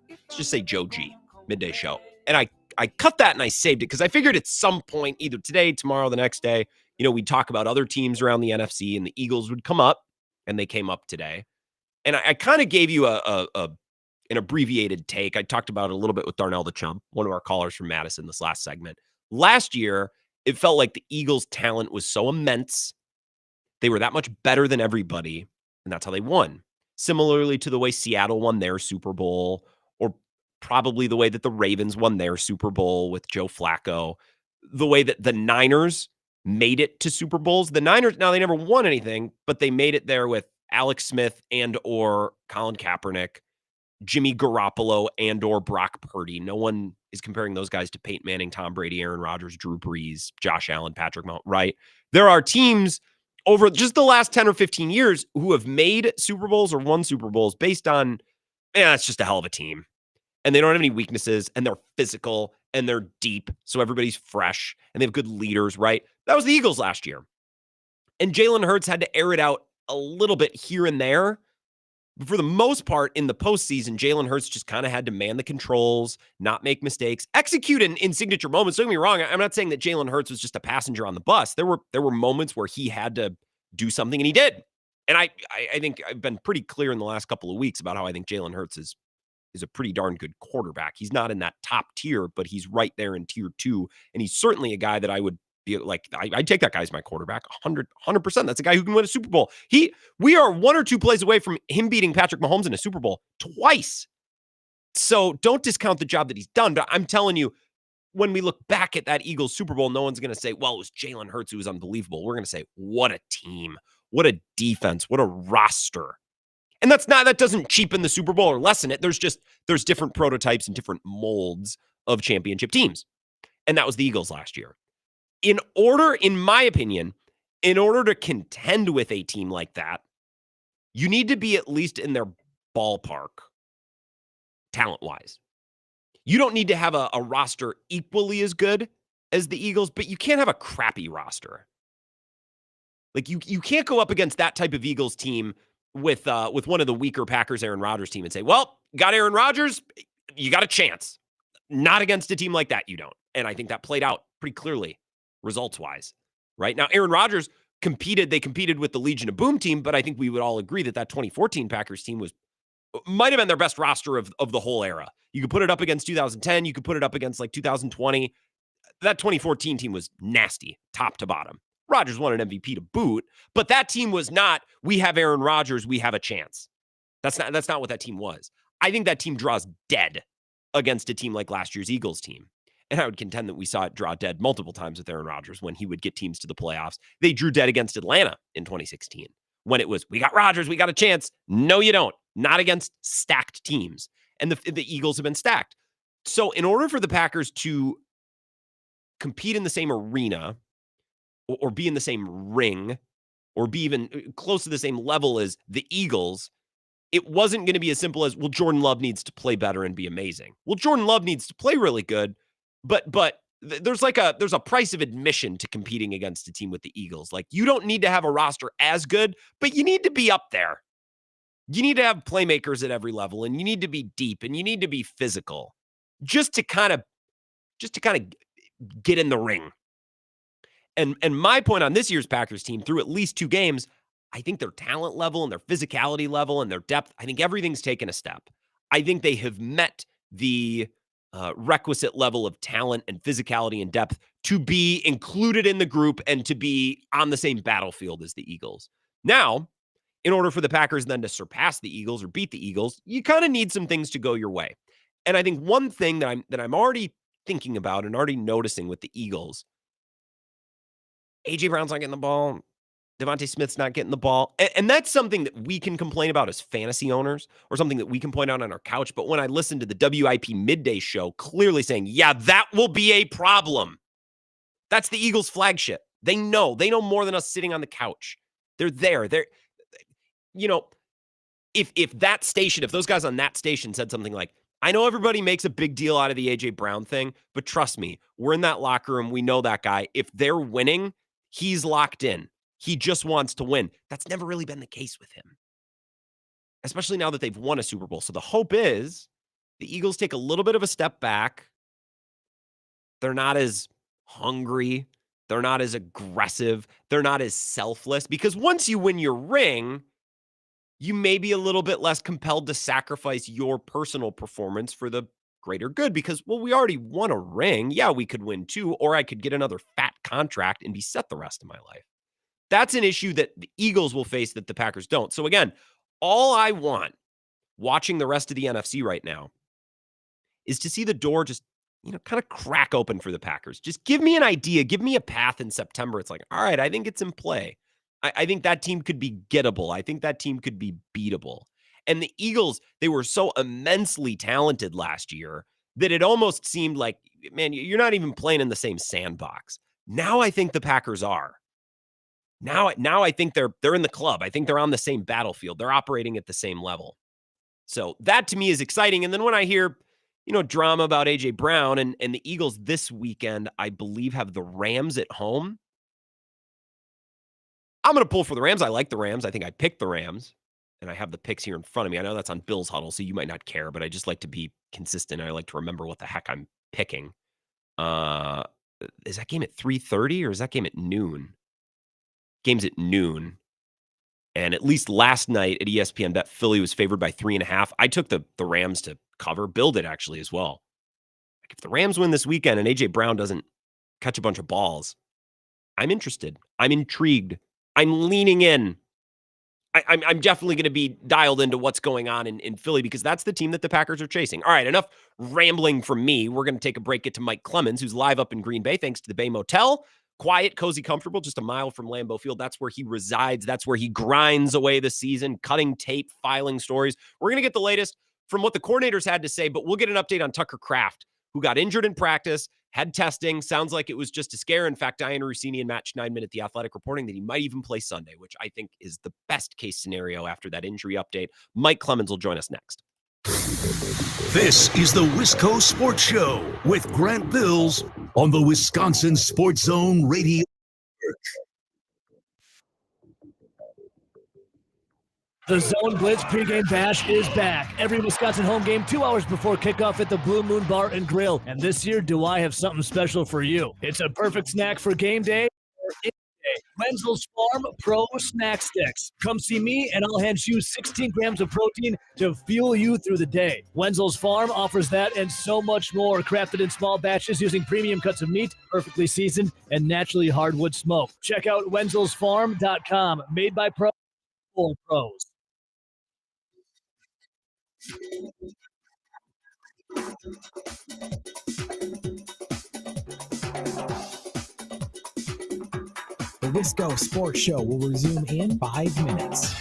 Let's just say Joe G. Midday show. And I cut that and I saved it because I figured at some point, either today, tomorrow, the next day, you know, we'd talk about other teams around the NFC and the Eagles would come up, and they came up today. And I kind of gave you an abbreviated take. I talked about it a little bit with Darnell the Chump, one of our callers from Madison this last segment. Last year, it felt like the Eagles' talent was so immense. They were that much better than everybody, and that's how they won. Similarly to the way Seattle won their Super Bowl, or probably the way that the Ravens won their Super Bowl with Joe Flacco, the way that the Niners made it to Super Bowls. The Niners, now they never won anything, but they made it there with Alex Smith and or Colin Kaepernick, Jimmy Garoppolo and or Brock Purdy. No one is comparing those guys to Peyton Manning, Tom Brady, Aaron Rodgers, Drew Brees, Josh Allen, Patrick Mahomes, right? There are teams over just the last 10 or 15 years who have made Super Bowls or won Super Bowls based on, it's just a hell of a team. And they don't have any weaknesses, and they're physical, and they're deep, so everybody's fresh, and they have good leaders, right? That was the Eagles last year. And Jalen Hurts had to air it out a little bit here and there. But for the most part, in the postseason, Jalen Hurts just kind of had to man the controls, not make mistakes, execute in signature moments. Don't get me wrong. I'm not saying that Jalen Hurts was just a passenger on the bus. There were moments where he had to do something, and he did. And I think I've been pretty clear in the last couple of weeks about how I think Jalen Hurts is a pretty darn good quarterback. He's not in that top tier, but he's right there in tier 2. And he's certainly a guy that I would be like, I'd take that guy as my quarterback 100%. That's a guy who can win a Super Bowl. We are 1 or 2 plays away from him beating Patrick Mahomes in a Super Bowl twice. So don't discount the job that he's done. But I'm telling you, when we look back at that Eagles Super Bowl, no one's going to say, well, it was Jalen Hurts who was unbelievable. We're going to say, what a team, what a defense, what a roster. And that doesn't cheapen the Super Bowl or lessen it. There's different prototypes and different molds of championship teams. And that was the Eagles last year. In order, in my opinion, in order to contend with a team like that, you need to be at least in their ballpark, talent-wise. You don't need to have a roster equally as good as the Eagles, but you can't have a crappy roster. Like you can't go up against that type of Eagles team with one of the weaker Packers Aaron Rodgers team and say, well, got Aaron Rodgers, you got a chance. Not against a team like that, you don't. And I think that played out pretty clearly results-wise, right? Now, Aaron Rodgers they competed with the Legion of Boom team, but I think we would all agree that 2014 Packers team might have been their best roster of the whole era. You could put it up against 2010. You could put it up against like 2020. That 2014 team was nasty, top to bottom. Rodgers won an MVP to boot, but that team was not, we have Aaron Rodgers, we have a chance. That's not what that team was. I think that team draws dead against a team like last year's Eagles team. And I would contend that we saw it draw dead multiple times with Aaron Rodgers when he would get teams to the playoffs. They drew dead against Atlanta in 2016 when it was, we got Rodgers, we got a chance. No, you don't. Not against stacked teams. And the Eagles have been stacked. So in order for the Packers to compete in the same arena or be in the same ring or be even close to the same level as the Eagles, it wasn't going to be as simple as, well, Jordan Love needs to play better and be amazing. Well, Jordan Love needs to play really good, but there's a price of admission to competing against a team with the Eagles. Like, you don't need to have a roster as good, but you need to be up there. You need to have playmakers at every level, and you need to be deep, and you need to be physical just to kind of get in the ring. And my point on this year's Packers team, through at least 2 games, I think their talent level and their physicality level and their depth, I think everything's taken a step. I think they have met the requisite level of talent and physicality and depth to be included in the group and to be on the same battlefield as the Eagles. Now, in order for the Packers then to surpass the Eagles or beat the Eagles, you kind of need some things to go your way. And I think one thing that I'm already thinking about and already noticing with the Eagles, A.J. Brown's not getting the ball. Devontae Smith's not getting the ball. And that's something that we can complain about as fantasy owners or something that we can point out on our couch. But when I listened to the WIP midday show, clearly saying, yeah, that will be a problem. That's the Eagles' flagship. They know more than us sitting on the couch. They're there. If that station, if those guys on that station said something like, I know everybody makes a big deal out of the A.J. Brown thing, but trust me, we're in that locker room. We know that guy. If they're winning, he's locked in. He just wants to win. That's never really been the case with him, especially now that they've won a Super Bowl. So the hope is the Eagles take a little bit of a step back. They're not as hungry. They're not as aggressive. They're not as selfless, because once you win your ring, you may be a little bit less compelled to sacrifice your personal performance for the greater good because, well, we already won a ring. Yeah, we could win 2, or I could get another fat contract and be set the rest of my life. That's an issue that the Eagles will face that the Packers don't. So again, all I want watching the rest of the NFC right now is to see the door just, kind of crack open for the Packers. Just give me an idea. Give me a path in September. It's like, all right, I think it's in play. I think that team could be gettable. I think that team could be beatable. And the Eagles, they were so immensely talented last year that it almost seemed like, man, you're not even playing in the same sandbox. Now I think the Packers are. Now I think they're in the club. I think they're on the same battlefield. They're operating at the same level. So that to me is exciting. And then when I hear, drama about A.J. Brown and the Eagles this weekend, I believe have the Rams at home. I'm going to pull for the Rams. I like the Rams. I think I picked the Rams, and I have the picks here in front of me. I know that's on Bill's Huddle, so you might not care, but I just like to be consistent. I like to remember what the heck I'm picking. Is that game at 3:30 or is that game at noon? Game's at noon. And at least last night at ESPN Bet, Philly was favored by 3.5. I took the Rams to cover. Bill did actually as well. Like, if the Rams win this weekend and A.J. Brown doesn't catch a bunch of balls, I'm interested. I'm intrigued. I'm leaning in. I'm definitely going to be dialed into what's going on in Philly because that's the team that the Packers are chasing. All right, enough rambling from me. We're going to take a break, get to Mike Clemens, who's live up in Green Bay thanks to the Bay Motel. Quiet, cozy, comfortable, just a mile from Lambeau Field. That's where he resides. That's where he grinds away the season, cutting tape, filing stories. We're going to get the latest from what the coordinators had to say, but we'll get an update on Tucker Kraft, who got injured in practice, Had testing. Sounds like it was just a scare. In fact, Diane Rossini and Matt Schneidman at The Athletic reporting that he might even play Sunday, which I think is the best case scenario after that injury update. Mike Clemens will join us next. This is the Wisco Sports Show with Grant Bills on the Wisconsin Sports Zone Radio Network. The Zone Blitz pregame bash is back. Every Wisconsin home game 2 hours before kickoff at the Blue Moon Bar and Grill. And this year, do I have something special for you? It's a perfect snack for game day or any day. Wenzel's Farm Pro Snack Sticks. Come see me and I'll hand you 16 grams of protein to fuel you through the day. Wenzel's Farm offers that and so much more, crafted in small batches using premium cuts of meat, perfectly seasoned, and naturally hardwood smoked. Check out wenzelsfarm.com. Made by pros for pros. The Wisco Sports Show will resume in 5 minutes.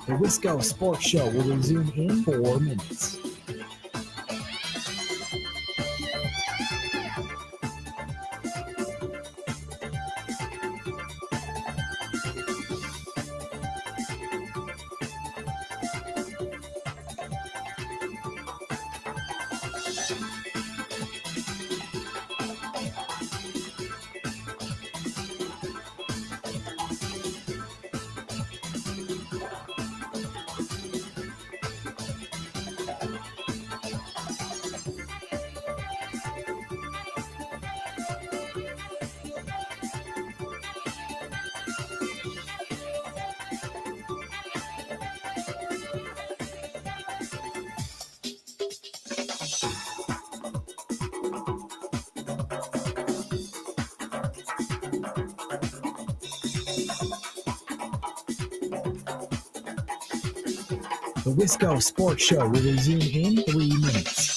The Wisco Sports Show will resume in 4 minutes. The Wisco Sports Show will resume in 3 minutes.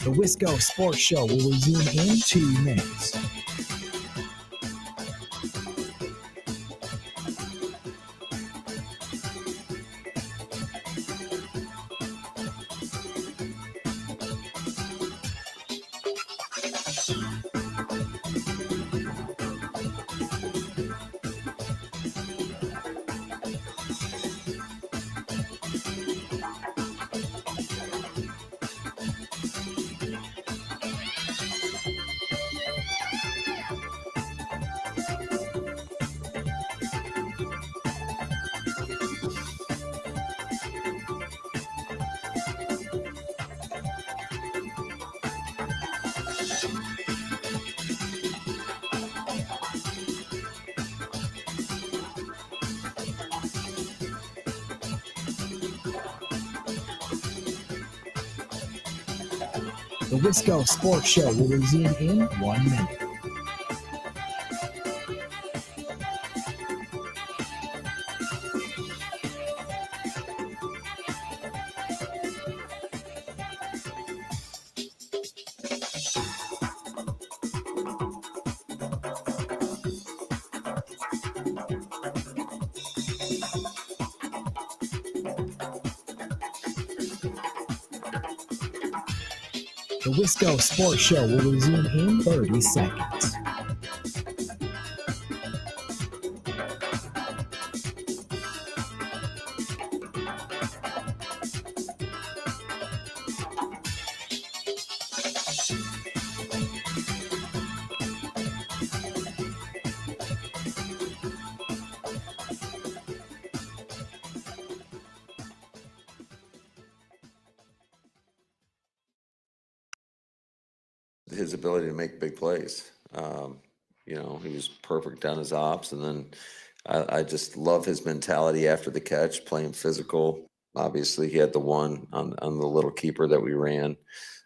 The Wisco Sports Show will resume in 2 minutes. The Wisco Sports Show will resume in 1 minute. The Wisco Sports Show will resume in 30 seconds. His ability to make big plays. He was perfect on his ops, and then I just love his mentality after the catch, playing physical. Obviously, he had the one on the little keeper that we ran,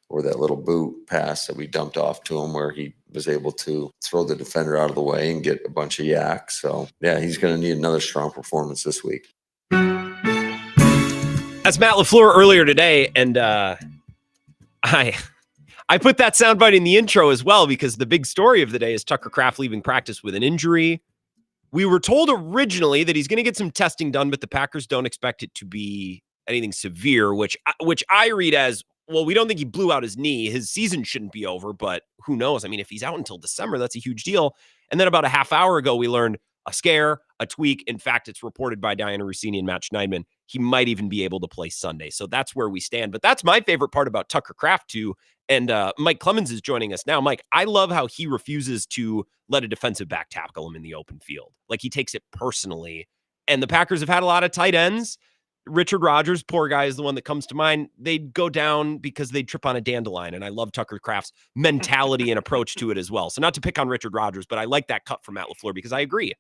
or that little boot pass that we dumped off to him, where he was able to throw the defender out of the way and get a bunch of yak. So, yeah, he's going to need another strong performance this week. That's Matt LaFleur earlier today, and I put that soundbite in the intro as well because the big story of the day is Tucker Kraft leaving practice with an injury. We were told originally that he's going to get some testing done, but the Packers don't expect it to be anything severe, which I read as, well, we don't think he blew out his knee. His season shouldn't be over, but who knows? I mean, if he's out until December, that's a huge deal. And then about a half hour ago, we learned a scare, a tweak. In fact, it's reported by Diana Rossini and Matt Schneidman. He might even be able to play Sunday. So that's where we stand. But that's my favorite part about Tucker Kraft, too. And Mike Clemens is joining us now. Mike, I love how he refuses to let a defensive back tackle him in the open field. Like, he takes it personally. And the Packers have had a lot of tight ends. Richard Rodgers, poor guy, is the one that comes to mind. They'd go down because they'd trip on a dandelion. And I love Tucker Kraft's mentality and approach to it as well. So not to pick on Richard Rodgers, but I like that cut from Matt LaFleur because I agree.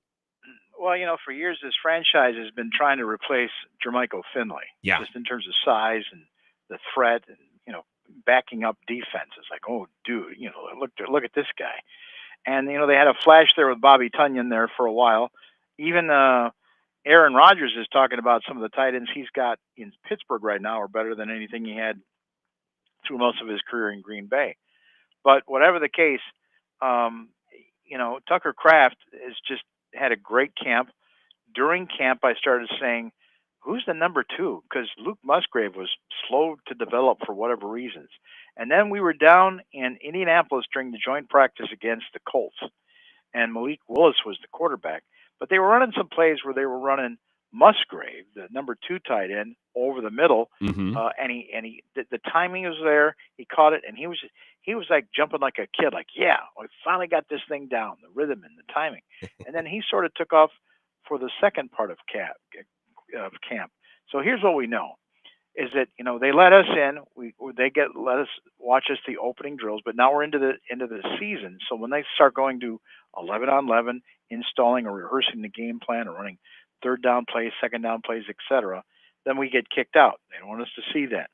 Well, for years, this franchise has been trying to replace Jermichael Finley. Yeah. Just in terms of size and the threat and, backing up defenses. Like, oh, dude, look at this guy. And, they had a flash there with Bobby Tunyon there for a while. Even Aaron Rodgers is talking about some of the tight ends he's got in Pittsburgh right now are better than anything he had through most of his career in Green Bay. But whatever the case, Tucker Kraft has just had a great camp. During camp, I started saying, who's the number 2? Because Luke Musgrave was slow to develop for whatever reasons. And then we were down in Indianapolis during the joint practice against the Colts. And Malik Willis was the quarterback. But they were running some plays where they were running Musgrave, the number 2 tight end, over the middle. Mm-hmm. The timing was there. He caught it, and he was like jumping like a kid, like, yeah, I finally got this thing down, the rhythm and the timing. And then he sort of took off for the second part of camp. So here's what we know is that, they let us in, let us watch us the opening drills, but now we're into the season. So when they start going to 11 on 11, installing or rehearsing the game plan or running third down plays, second down plays, etc., then we get kicked out. They don't want us to see that.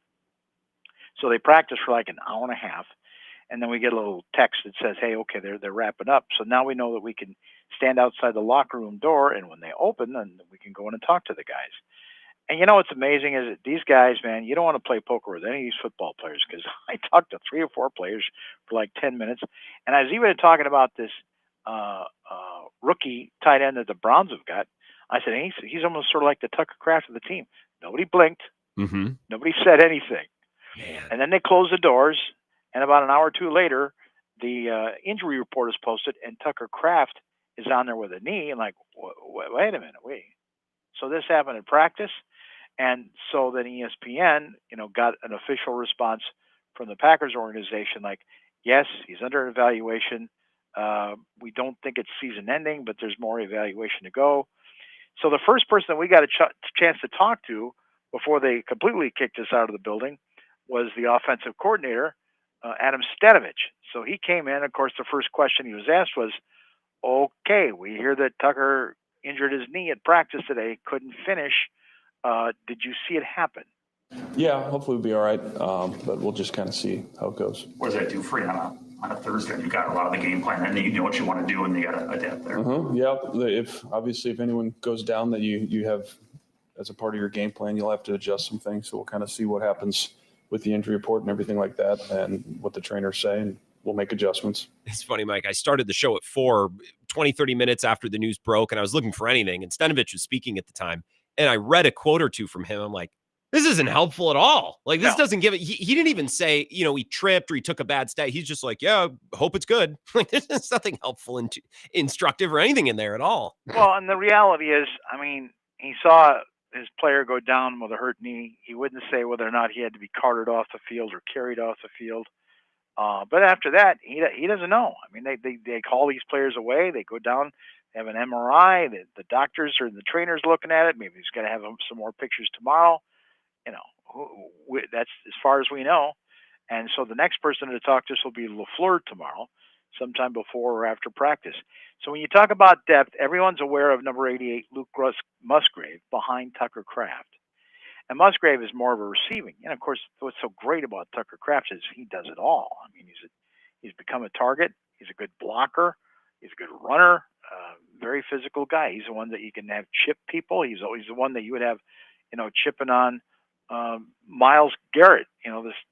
So they practice for like an hour and a half, and then we get a little text that says, hey, okay, they're wrapping up. So now we know that we can stand outside the locker room door, and when they open, then we can go in and talk to the guys. And what's amazing is that these guys, man, you don't want to play poker with any of these football players, because I talked to 3 or 4 players for like 10 minutes, and I was even talking about this rookie tight end that the Browns have got. I said, he's almost sort of like the Tucker Kraft of the team. Nobody blinked. Mm-hmm. Nobody said anything. Man. And then they closed the doors, and about an hour or two later, the injury report is posted, and Tucker Kraft is on there with a knee, and like, wait a minute, wait. So this happened in practice, and so then ESPN, got an official response from the Packers organization, like, yes, he's under evaluation. We don't think it's season ending, but there's more evaluation to go. So the first person that we got a chance to talk to before they completely kicked us out of the building was the offensive coordinator, Adam Stanovich. So he came in. Of course, the first question he was asked was, okay, we hear that Tucker injured his knee at practice today, couldn't finish. Did you see it happen? Yeah, hopefully we'll be all right, but we'll just kind of see how it goes. What does that do for you on a Thursday? You got a lot of the game plan, and you know what you want to do, and you got to adapt there. Yeah, if anyone goes down that you have as a part of your game plan, you'll have to adjust some things. So we'll kind of see what happens with the injury report and everything like that, and what the trainers say, and we'll make adjustments. It's funny, Mike. I started the show at 30 minutes after the news broke, and I was looking for anything, and Stenovich was speaking at the time, and I read a quote or two from him. I'm like, this isn't helpful at all. Like, this doesn't give it. He didn't even say, he tripped or he took a bad step. He's just like, yeah, hope it's good. Like, there's nothing helpful and instructive or anything in there at all. Well, and the reality is, I mean, he saw his player go down with a hurt knee. He wouldn't say whether or not he had to be carted off the field or carried off the field. But after that, he doesn't know. I mean, they call these players away. They go down, have an MRI. The doctors or the trainers looking at it. Maybe he's got to have some more pictures tomorrow. That's as far as we know. And so the next person to talk to us will be LaFleur tomorrow, sometime before or after practice. So when you talk about depth, everyone's aware of number 88, Luke Musgrave, behind Tucker Kraft. And Musgrave is more of a receiving. And of course, what's so great about Tucker Kraft is he does it all. I mean, he's become a target. He's a good blocker. He's a good runner. Very physical guy. He's the one that you can have chip people. He's always the one that you would have, chipping on Myles Garrett,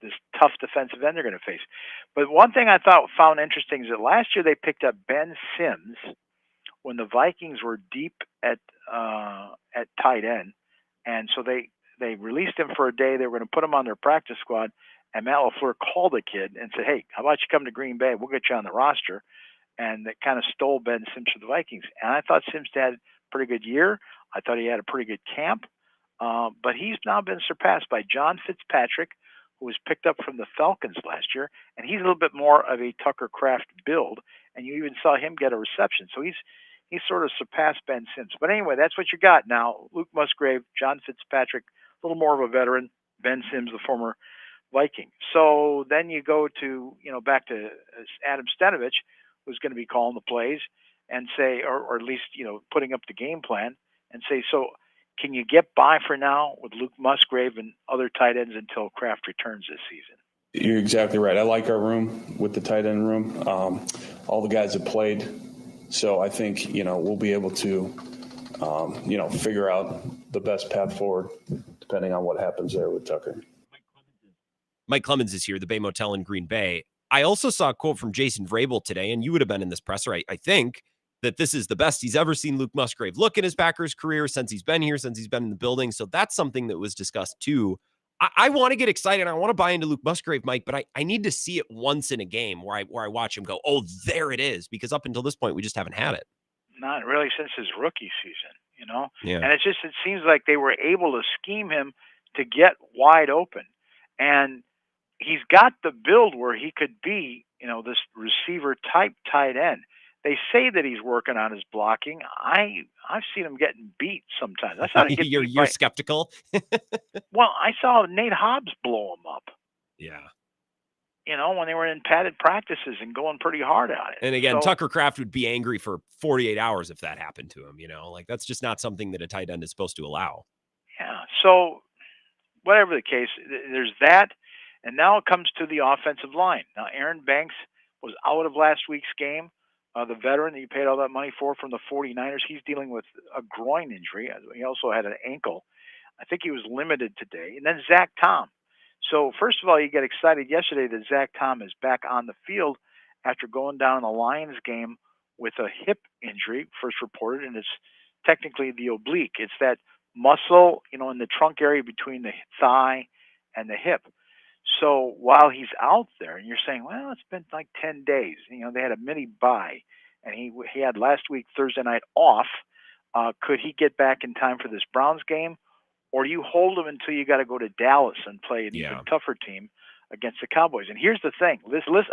this tough defensive end they're going to face. But one thing I found interesting is that last year they picked up Ben Sims when the Vikings were deep at tight end, and so they released him for a day. They were going to put him on their practice squad, and Matt LaFleur called the kid and said, "Hey, how about you come to Green Bay? We'll get you on the roster." And that kind of stole Ben Sims to the Vikings. And I thought Sims had a pretty good year. I thought he had a pretty good camp. But he's now been surpassed by John Fitzpatrick, who was picked up from the Falcons last year, and he's a little bit more of a Tucker Kraft build, and you even saw him get a reception. So he's sort of surpassed Ben Sims. But anyway, that's what you got now. Luke Musgrave, John Fitzpatrick, a little more of a veteran, Ben Sims, the former Viking. So then you go to, back to Adam Stenovich, who's going to be calling the plays and say, or at least, putting up the game plan and say, so can you get by for now with Luke Musgrave and other tight ends until Kraft returns this season? You're exactly right. I like our room with the tight end room. All the guys have played. So I think, we'll be able to, figure out the best path forward depending on what happens there with Tucker. Mike Clemens is here, the Bay Motel in Green Bay. I also saw a quote from Jason Vrabel today, and you would have been in this presser, I think, that this is the best he's ever seen Luke Musgrave look in his Packers career since he's been here, since he's been in the building. So that's something that was discussed too. I want to get excited. I want to buy into Luke Musgrave, Mike, but I need to see it once in a game where I watch him go, oh, there it is. Because up until this point, we just haven't had it. Not really since his rookie season, Yeah. And it seems like they were able to scheme him to get wide open. And he's got the build where he could be, this receiver type tight end. They say that he's working on his blocking. I've seen him getting beat sometimes. I thought you're skeptical. Well, I saw Nate Hobbs blow him up. Yeah. When they were in padded practices and going pretty hard at it. And again, Tucker Kraft would be angry for 48 hours if that happened to him. Like that's just not something that a tight end is supposed to allow. Yeah. So whatever the case, there's that. And now it comes to the offensive line. Now, Aaron Banks was out of last week's game. The veteran that you paid all that money for from the 49ers, he's dealing with a groin injury. He also had an ankle. I think he was limited today. And then Zach Tom. So first of all, you get excited yesterday that Zach Tom is back on the field after going down in the Lions game with a hip injury, first reported, and it's technically the oblique. It's that muscle, in the trunk area between the thigh and the hip. So while he's out there, and you're saying, well, it's been like 10 days. They had a mini bye, and he had last week, Thursday night, off. Could he get back in time for this Browns game? Or do you hold him until you got to go to Dallas and play an even tougher team against the Cowboys? And here's the thing. Listen,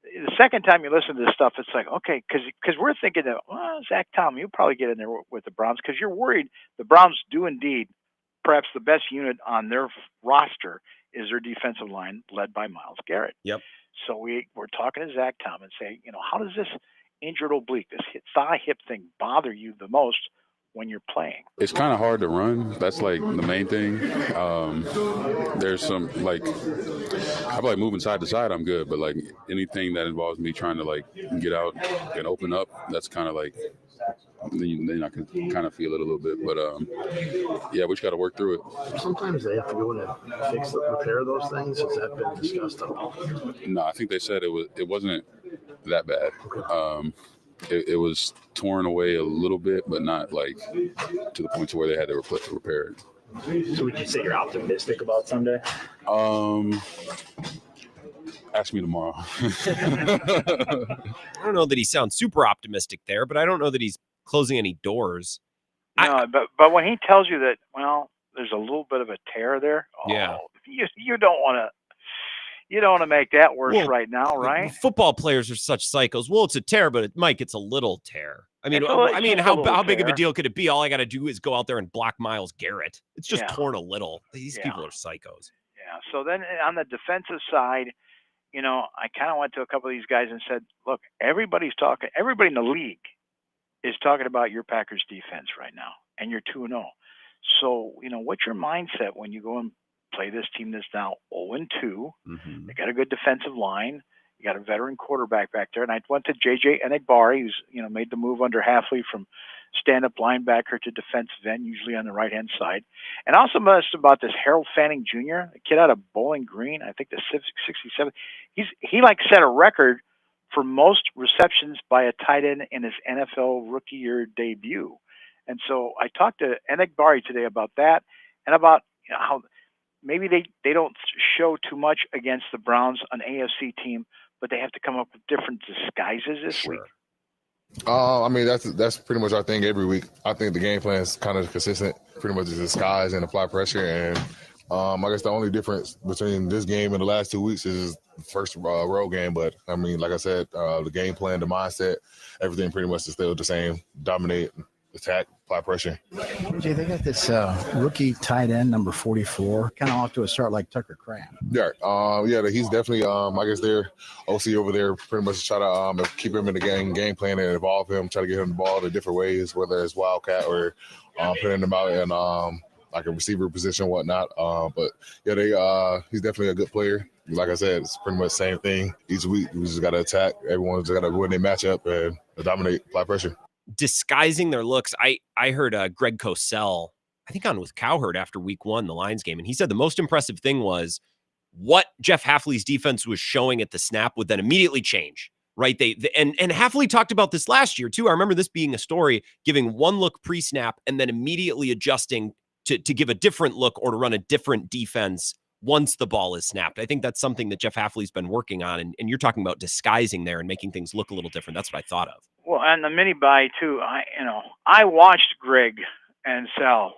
the second time you listen to this stuff, it's like, okay, because we're thinking that, well, Zach Tom, you'll probably get in there with the Browns because you're worried the Browns do indeed, perhaps the best unit on their roster is their defensive line led by Myles Garrett. Yep. So we're talking to Zach Tom and say, how does this injured oblique, this thigh hip thing bother you the most when you're playing? It's kind of hard to run. That's like the main thing. There's some like, I feel like moving side to side, I'm good, but like anything that involves me trying to like get out and open up, that's kind of like, then I can kind of feel it a little bit. But yeah, we just got to work through it. Sometimes they have to go in and repair those things. Has that been discussed at all? No, I think they said it wasn't that bad. It was torn away a little bit, but not like to the point to where they had to repair it. So would you say you're optimistic about Sunday? Ask me tomorrow. I don't know that he sounds super optimistic there, but I don't know that he's closing any doors. No, but when he tells you that, well, there's a little bit of a tear there. Yeah. You don't want to make that worse right now, right? Football players are such psychos. Well, it's a tear, but Mike, it's a little tear. I mean, It's how a big of a tear. deal could it be? All I got to do is go out there and block Myles Garrett. It's just Yeah. torn a little. These Yeah. people are psychos. Yeah. So then on the defensive side, I kind of went to a couple of these guys and said, look, everybody in the league is talking about your Packers defense right now, and you're 2-0. So, what's your mindset when you go and play this team that's now 0-2? They got a good defensive line. You got a veteran quarterback back there. And I went to J.J. Enagbari, who's, made the move under Halfley from stand-up linebacker to defensive end, usually on the right-hand side. And I also asked about this Harold Fanning Jr., a kid out of Bowling Green, I think the 67. He set a record for most receptions by a tight end in his NFL rookie year debut. And so I talked to Enagbari today about that and about how maybe they don't show too much against the Browns, an AFC team, but they have to come up with different disguises this week. I mean, that's pretty much our thing every week. I think the game plan is kind of consistent, pretty much just disguise and apply pressure. And I guess the only difference between this game and the last 2 weeks is the first road game. But, I mean, like I said, the game plan, the mindset, everything pretty much is still the same. Dominate, attack, apply pressure. Jay, they got this rookie tight end, number 44, kind of off to a start like Tucker Kraft. Yeah, he's definitely, I guess their OC over there pretty much try to keep him in the game plan and evolve him, try to get him the ball in different ways, whether it's wildcat or putting him out in like a receiver position and whatnot. But yeah, he's definitely a good player. Like I said, it's pretty much the same thing each week. We just got to attack. Everyone's just got to win their matchup and dominate, apply pressure. Disguising their looks. I heard Greg Cosell, I think on with Cowherd after week 1, the Lions game, and he said the most impressive thing was what Jeff Hafley's defense was showing at the snap would then immediately change, right? And Hafley talked about this last year too. I remember this being a story, giving one look pre-snap and then immediately adjusting to give a different look or to run a different defense once the ball is snapped. I think that's something that Jeff Hafley's been working on, and you're talking about disguising there and making things look a little different. That's what I thought of. Well, and the mini buy too. I watched Greg and Sal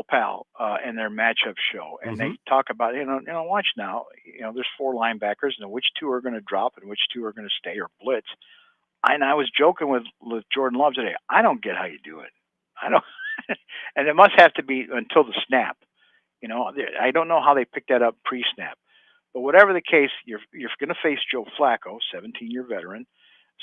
Pal in their matchup show, and they talk about watch now. There's 4 linebackers, and which 2 are going to drop and which 2 are going to stay or blitz. And I was joking with Jordan Love today. I don't get how you do it. I don't, and it must have to be until the snap. I don't know how they picked that up pre-snap, but whatever the case, you're going to face Joe Flacco, 17-year veteran,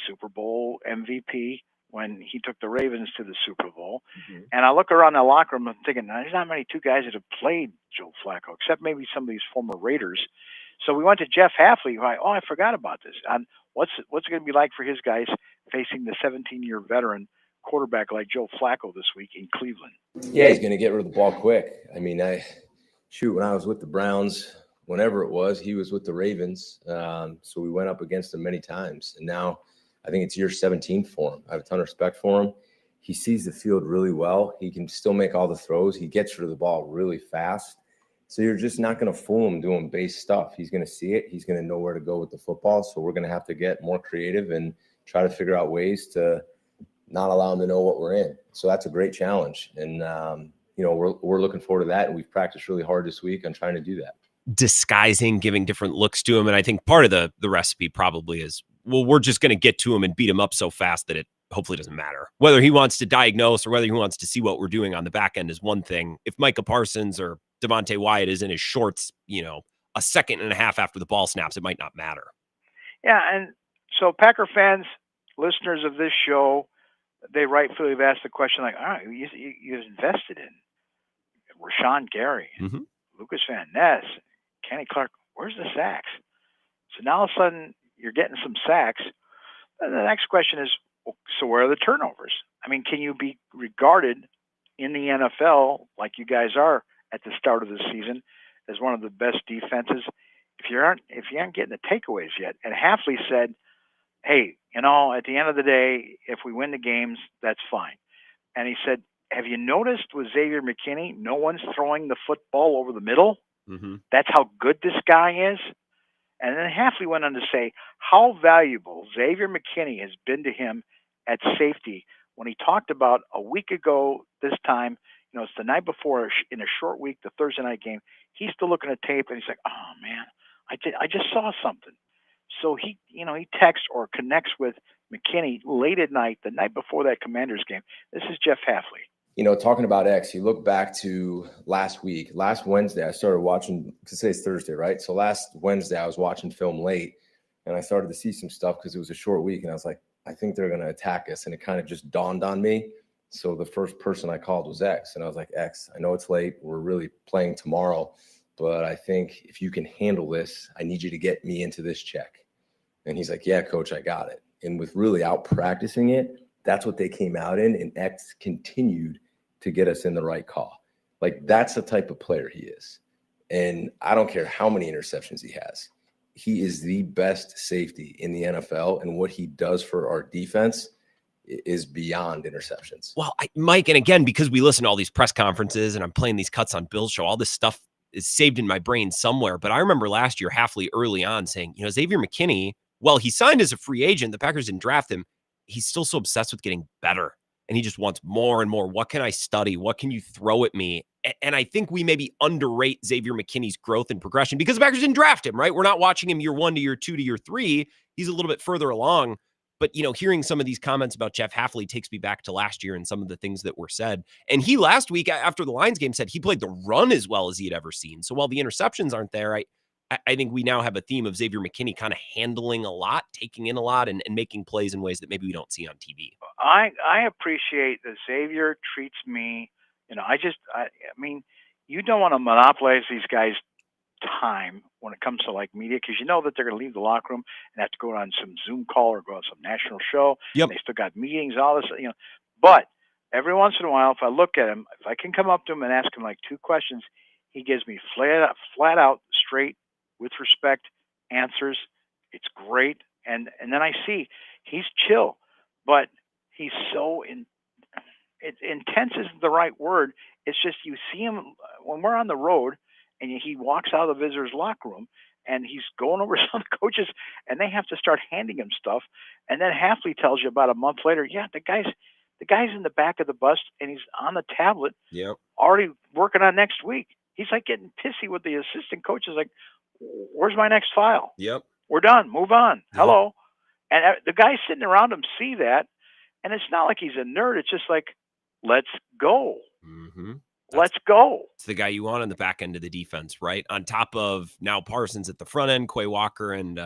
Super Bowl MVP when he took the Ravens to the Super Bowl. And I look around the locker room and thinking, there's not many 2 guys that have played Joe Flacco, except maybe some of these former Raiders. So we went to Jeff Hafley, who I forgot about this. What's it going to be like for his guys facing the 17-year veteran quarterback like Joe Flacco this week in Cleveland? Yeah, he's going to get rid of the ball quick. I mean, when I was with the Browns, whenever it was, he was with the Ravens. So we went up against him many times. And now I think it's year 17 for him. I have a ton of respect for him. He sees the field really well. He can still make all the throws. He gets rid of the ball really fast. So you're just not going to fool him doing base stuff. He's going to see it. He's going to know where to go with the football. So we're going to have to get more creative and try to figure out ways to not allow him to know what we're in. So that's a great challenge. And, we're looking forward to that. And we've practiced really hard this week on trying to do that. Disguising, giving different looks to him. And I think part of the recipe probably is, well, we're just going to get to him and beat him up so fast that it hopefully doesn't matter. Whether he wants to diagnose or whether he wants to see what we're doing on the back end is one thing. If Micah Parsons or Devontae Wyatt is in his shorts, a second and a half after the ball snaps, it might not matter. Yeah, and so Packer fans, listeners of this show, they rightfully have asked the question like, all right, you invested in Rashawn Gary, Lucas Van Ness, Kenny Clark. Where's the sacks? So now all of a sudden you're getting some sacks. And the next question is, so where are the turnovers? I mean, can you be regarded in the NFL like you guys are at the start of the season as one of the best defenses if you aren't getting the takeaways yet? And Hafley said, hey, at the end of the day, if we win the games, that's fine. And he said, have you noticed with Xavier McKinney, no one's throwing the football over the middle? That's how good this guy is. And then Hafley went on to say how valuable Xavier McKinney has been to him at safety when he talked about a week ago this time, it's the night before in a short week, the Thursday night game. He's still looking at tape and he's like, oh man, I just saw something. So he texts or connects with McKinney late at night, the night before that Commanders game. This is Jeff Hafley. Talking about X, you look back to last Wednesday, I started watching, because today's Thursday, right? So last Wednesday, I was watching film late and I started to see some stuff because it was a short week. And I was like, I think they're going to attack us. And it kind of just dawned on me. So the first person I called was X. And I was like, X, I know it's late. We're really playing tomorrow. But I think if you can handle this, I need you to get me into this check. And he's like, yeah, coach, I got it. And with really out practicing it, that's what they came out in. And X continued to get us in the right call. Like, that's the type of player he is. And I don't care how many interceptions he has. He is the best safety in the NFL. And what he does for our defense is beyond interceptions. Well, Mike, and again, because we listen to all these press conferences and I'm playing these cuts on Bill's show, all this stuff is saved in my brain somewhere. But I remember last year, Hafley early on saying, Xavier McKinney, well, he signed as a free agent. The Packers didn't draft him. He's still so obsessed with getting better. And he just wants more and more. What can I study? What can you throw at me? And I think we maybe underrate Xavier McKinney's growth and progression because the Packers didn't draft him, right? We're not watching him year 1 to year 2 to year 3. He's a little bit further along. But, hearing some of these comments about Jeff Hafley takes me back to last year and some of the things that were said. And he last week after the Lions game said he played the run as well as he had ever seen. So while the interceptions aren't there, I think we now have a theme of Xavier McKinney kind of handling a lot, taking in a lot, and making plays in ways that maybe we don't see on TV. I appreciate that Xavier treats me, I mean, you don't want to monopolize these guys' time when it comes to like media, because that they're going to leave the locker room and have to go on some Zoom call or go on some national show. Yep. They still got meetings, all this, But every once in a while, if I look at him, if I can come up to him and ask him like 2 questions, he gives me flat out, straight, with respect, answers. It's great. And then I see he's chill, but he's so intense isn't the right word. It's just you see him when we're on the road and he walks out of the visitors' locker room and he's going over some of the coaches and they have to start handing him stuff. And then Hafley tells you about a month later, yeah, the guy's in the back of the bus and he's on the tablet, already working on next week. He's like getting pissy with the assistant coaches, like, where's my next file? Yep. We're done. Move on. Hello. And the guys sitting around him see that. And it's not like he's a nerd. It's just like, let's go. Let's go. It's the guy you want on the back end of the defense, right? On top of now Parsons at the front end, Quay Walker and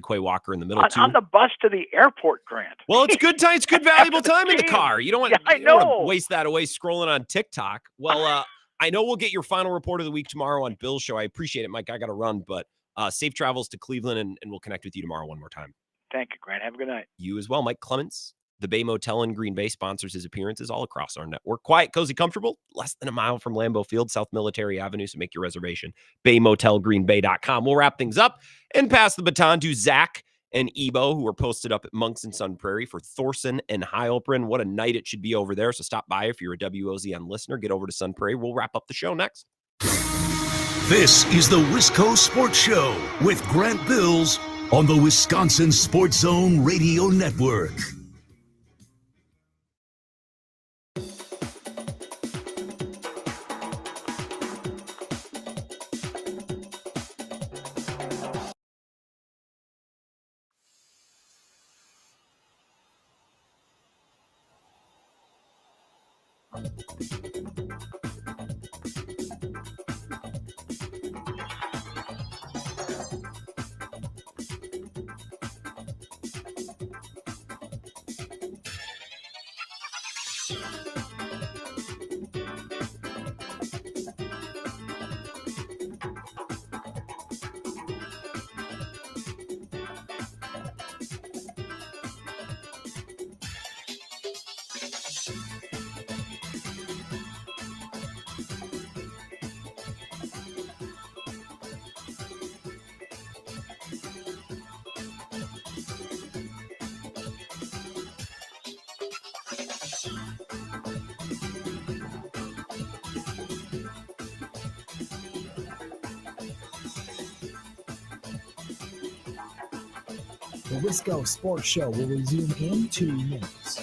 Quay Walker in the middle too. On the bus to the airport, Grant. Well, it's good time. It's good valuable time in the car. You don't want to waste that away scrolling on TikTok. Well, I know we'll get your final report of the week tomorrow on Bill's show. I appreciate it, Mike. I got to run, but safe travels to Cleveland, and we'll connect with you tomorrow one more time. Thank you, Grant. Have a good night. You as well. Mike Clemens, the Bay Motel in Green Bay, sponsors his appearances all across our network. Quiet, cozy, comfortable, less than a mile from Lambeau Field, South Military Avenue, so make your reservation. BayMotelGreenBay.com. We'll wrap things up and pass the baton to Zach and Ebo, who are posted up at Monks and Sun Prairie for Thorson and Heilprin. What a night it should be over there. So stop by if you're a WOZN listener. Get over to Sun Prairie. We'll wrap up the show next. This is the Wisco Sports Show with Grant Bills on the Wisconsin Sports Zone Radio Network. The Wisco Sports Show will resume in 2 minutes.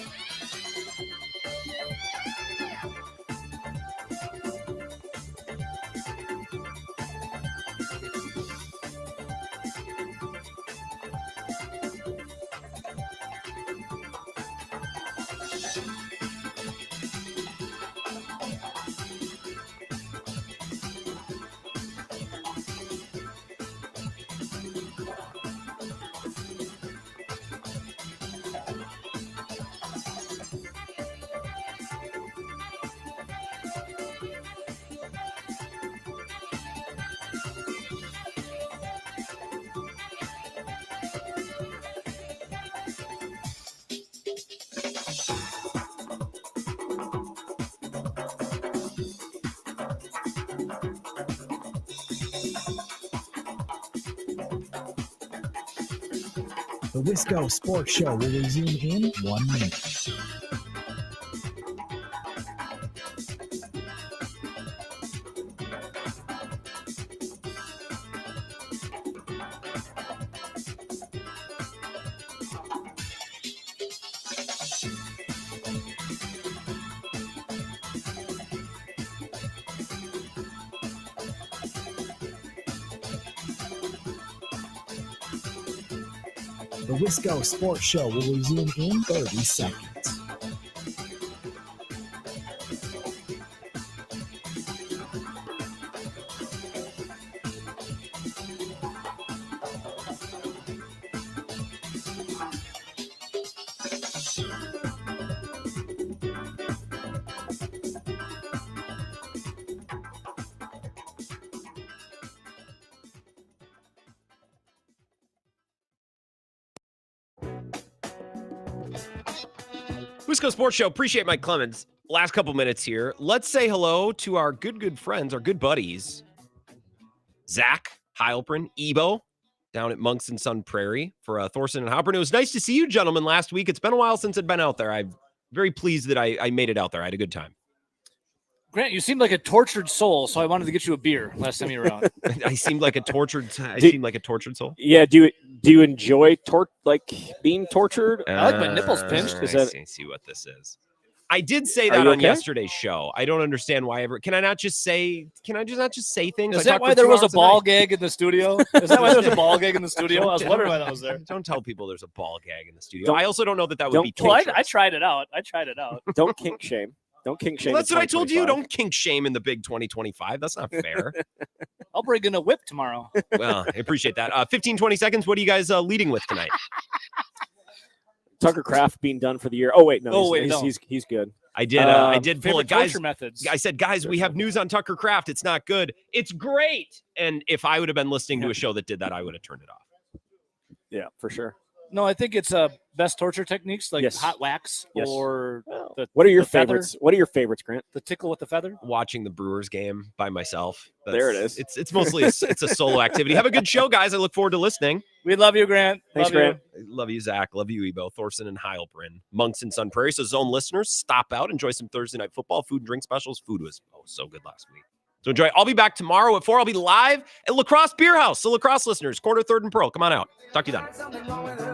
The Wisco Sports Show will resume in 1 minute. The Wisco Sports Show will resume in 30 seconds. Wisco Sports Show. Appreciate Mike Clemens. Last couple minutes here. Let's say hello to our good friends, our good buddies, Zach Heilprin, Ebo, down at Monks and Sun Prairie for Thorson and Heilprin. It was nice to see you gentlemen last week. It's been a while since I'd been out there. I'm very pleased that I made it out there. I had a good time. Grant, you seemed like a tortured soul, so I wanted to get you a beer last time you were out. I seemed like a tortured soul. Yeah, do you enjoy being tortured? I like my nipples pinched. I see what this is. I did say that on yesterday's show. I don't understand why can I not just say things? Is that why there was a ball gag in the studio? Is that why there was a ball gag in the studio? I was wondering why that was there. Don't tell people there's a ball gag in the studio. I also don't know that would be true. Well, I tried it out. Don't kink shame. Don't kink shame. Well, that's what I told you. Don't kink shame in the big 2025. That's not fair. I'll bring in a whip tomorrow. Well, I appreciate that. 15, 20 seconds. What are you guys leading with tonight? Tucker Kraft being done for the year. Oh, wait, no. He's good. I did pull it, guys. Methods. I said, guys, we have news on Tucker Kraft. It's not good. It's great. And if I would have been listening to a show that did that, I would have turned it off. Yeah, for sure. No, I think it's best torture techniques like hot wax or what are your favorites? What are your favorites, Grant? The tickle with the feather? Watching the Brewers game by myself. There it is. It's mostly it's a solo activity. Have a good show, guys. I look forward to listening. We love you, Grant. Thanks, Grant. Love you, Zach. Love you, Ebo, Thorson, and Heilprin. Monks and Sun Prairie. So Zone listeners, stop out, enjoy some Thursday night football, food and drink specials. Food was so good last week. So enjoy. I'll be back tomorrow at 4. I'll be live at Lacrosse Beer House. So Lacrosse listeners, quarter, third, and pro. Come on out. Talk to you then.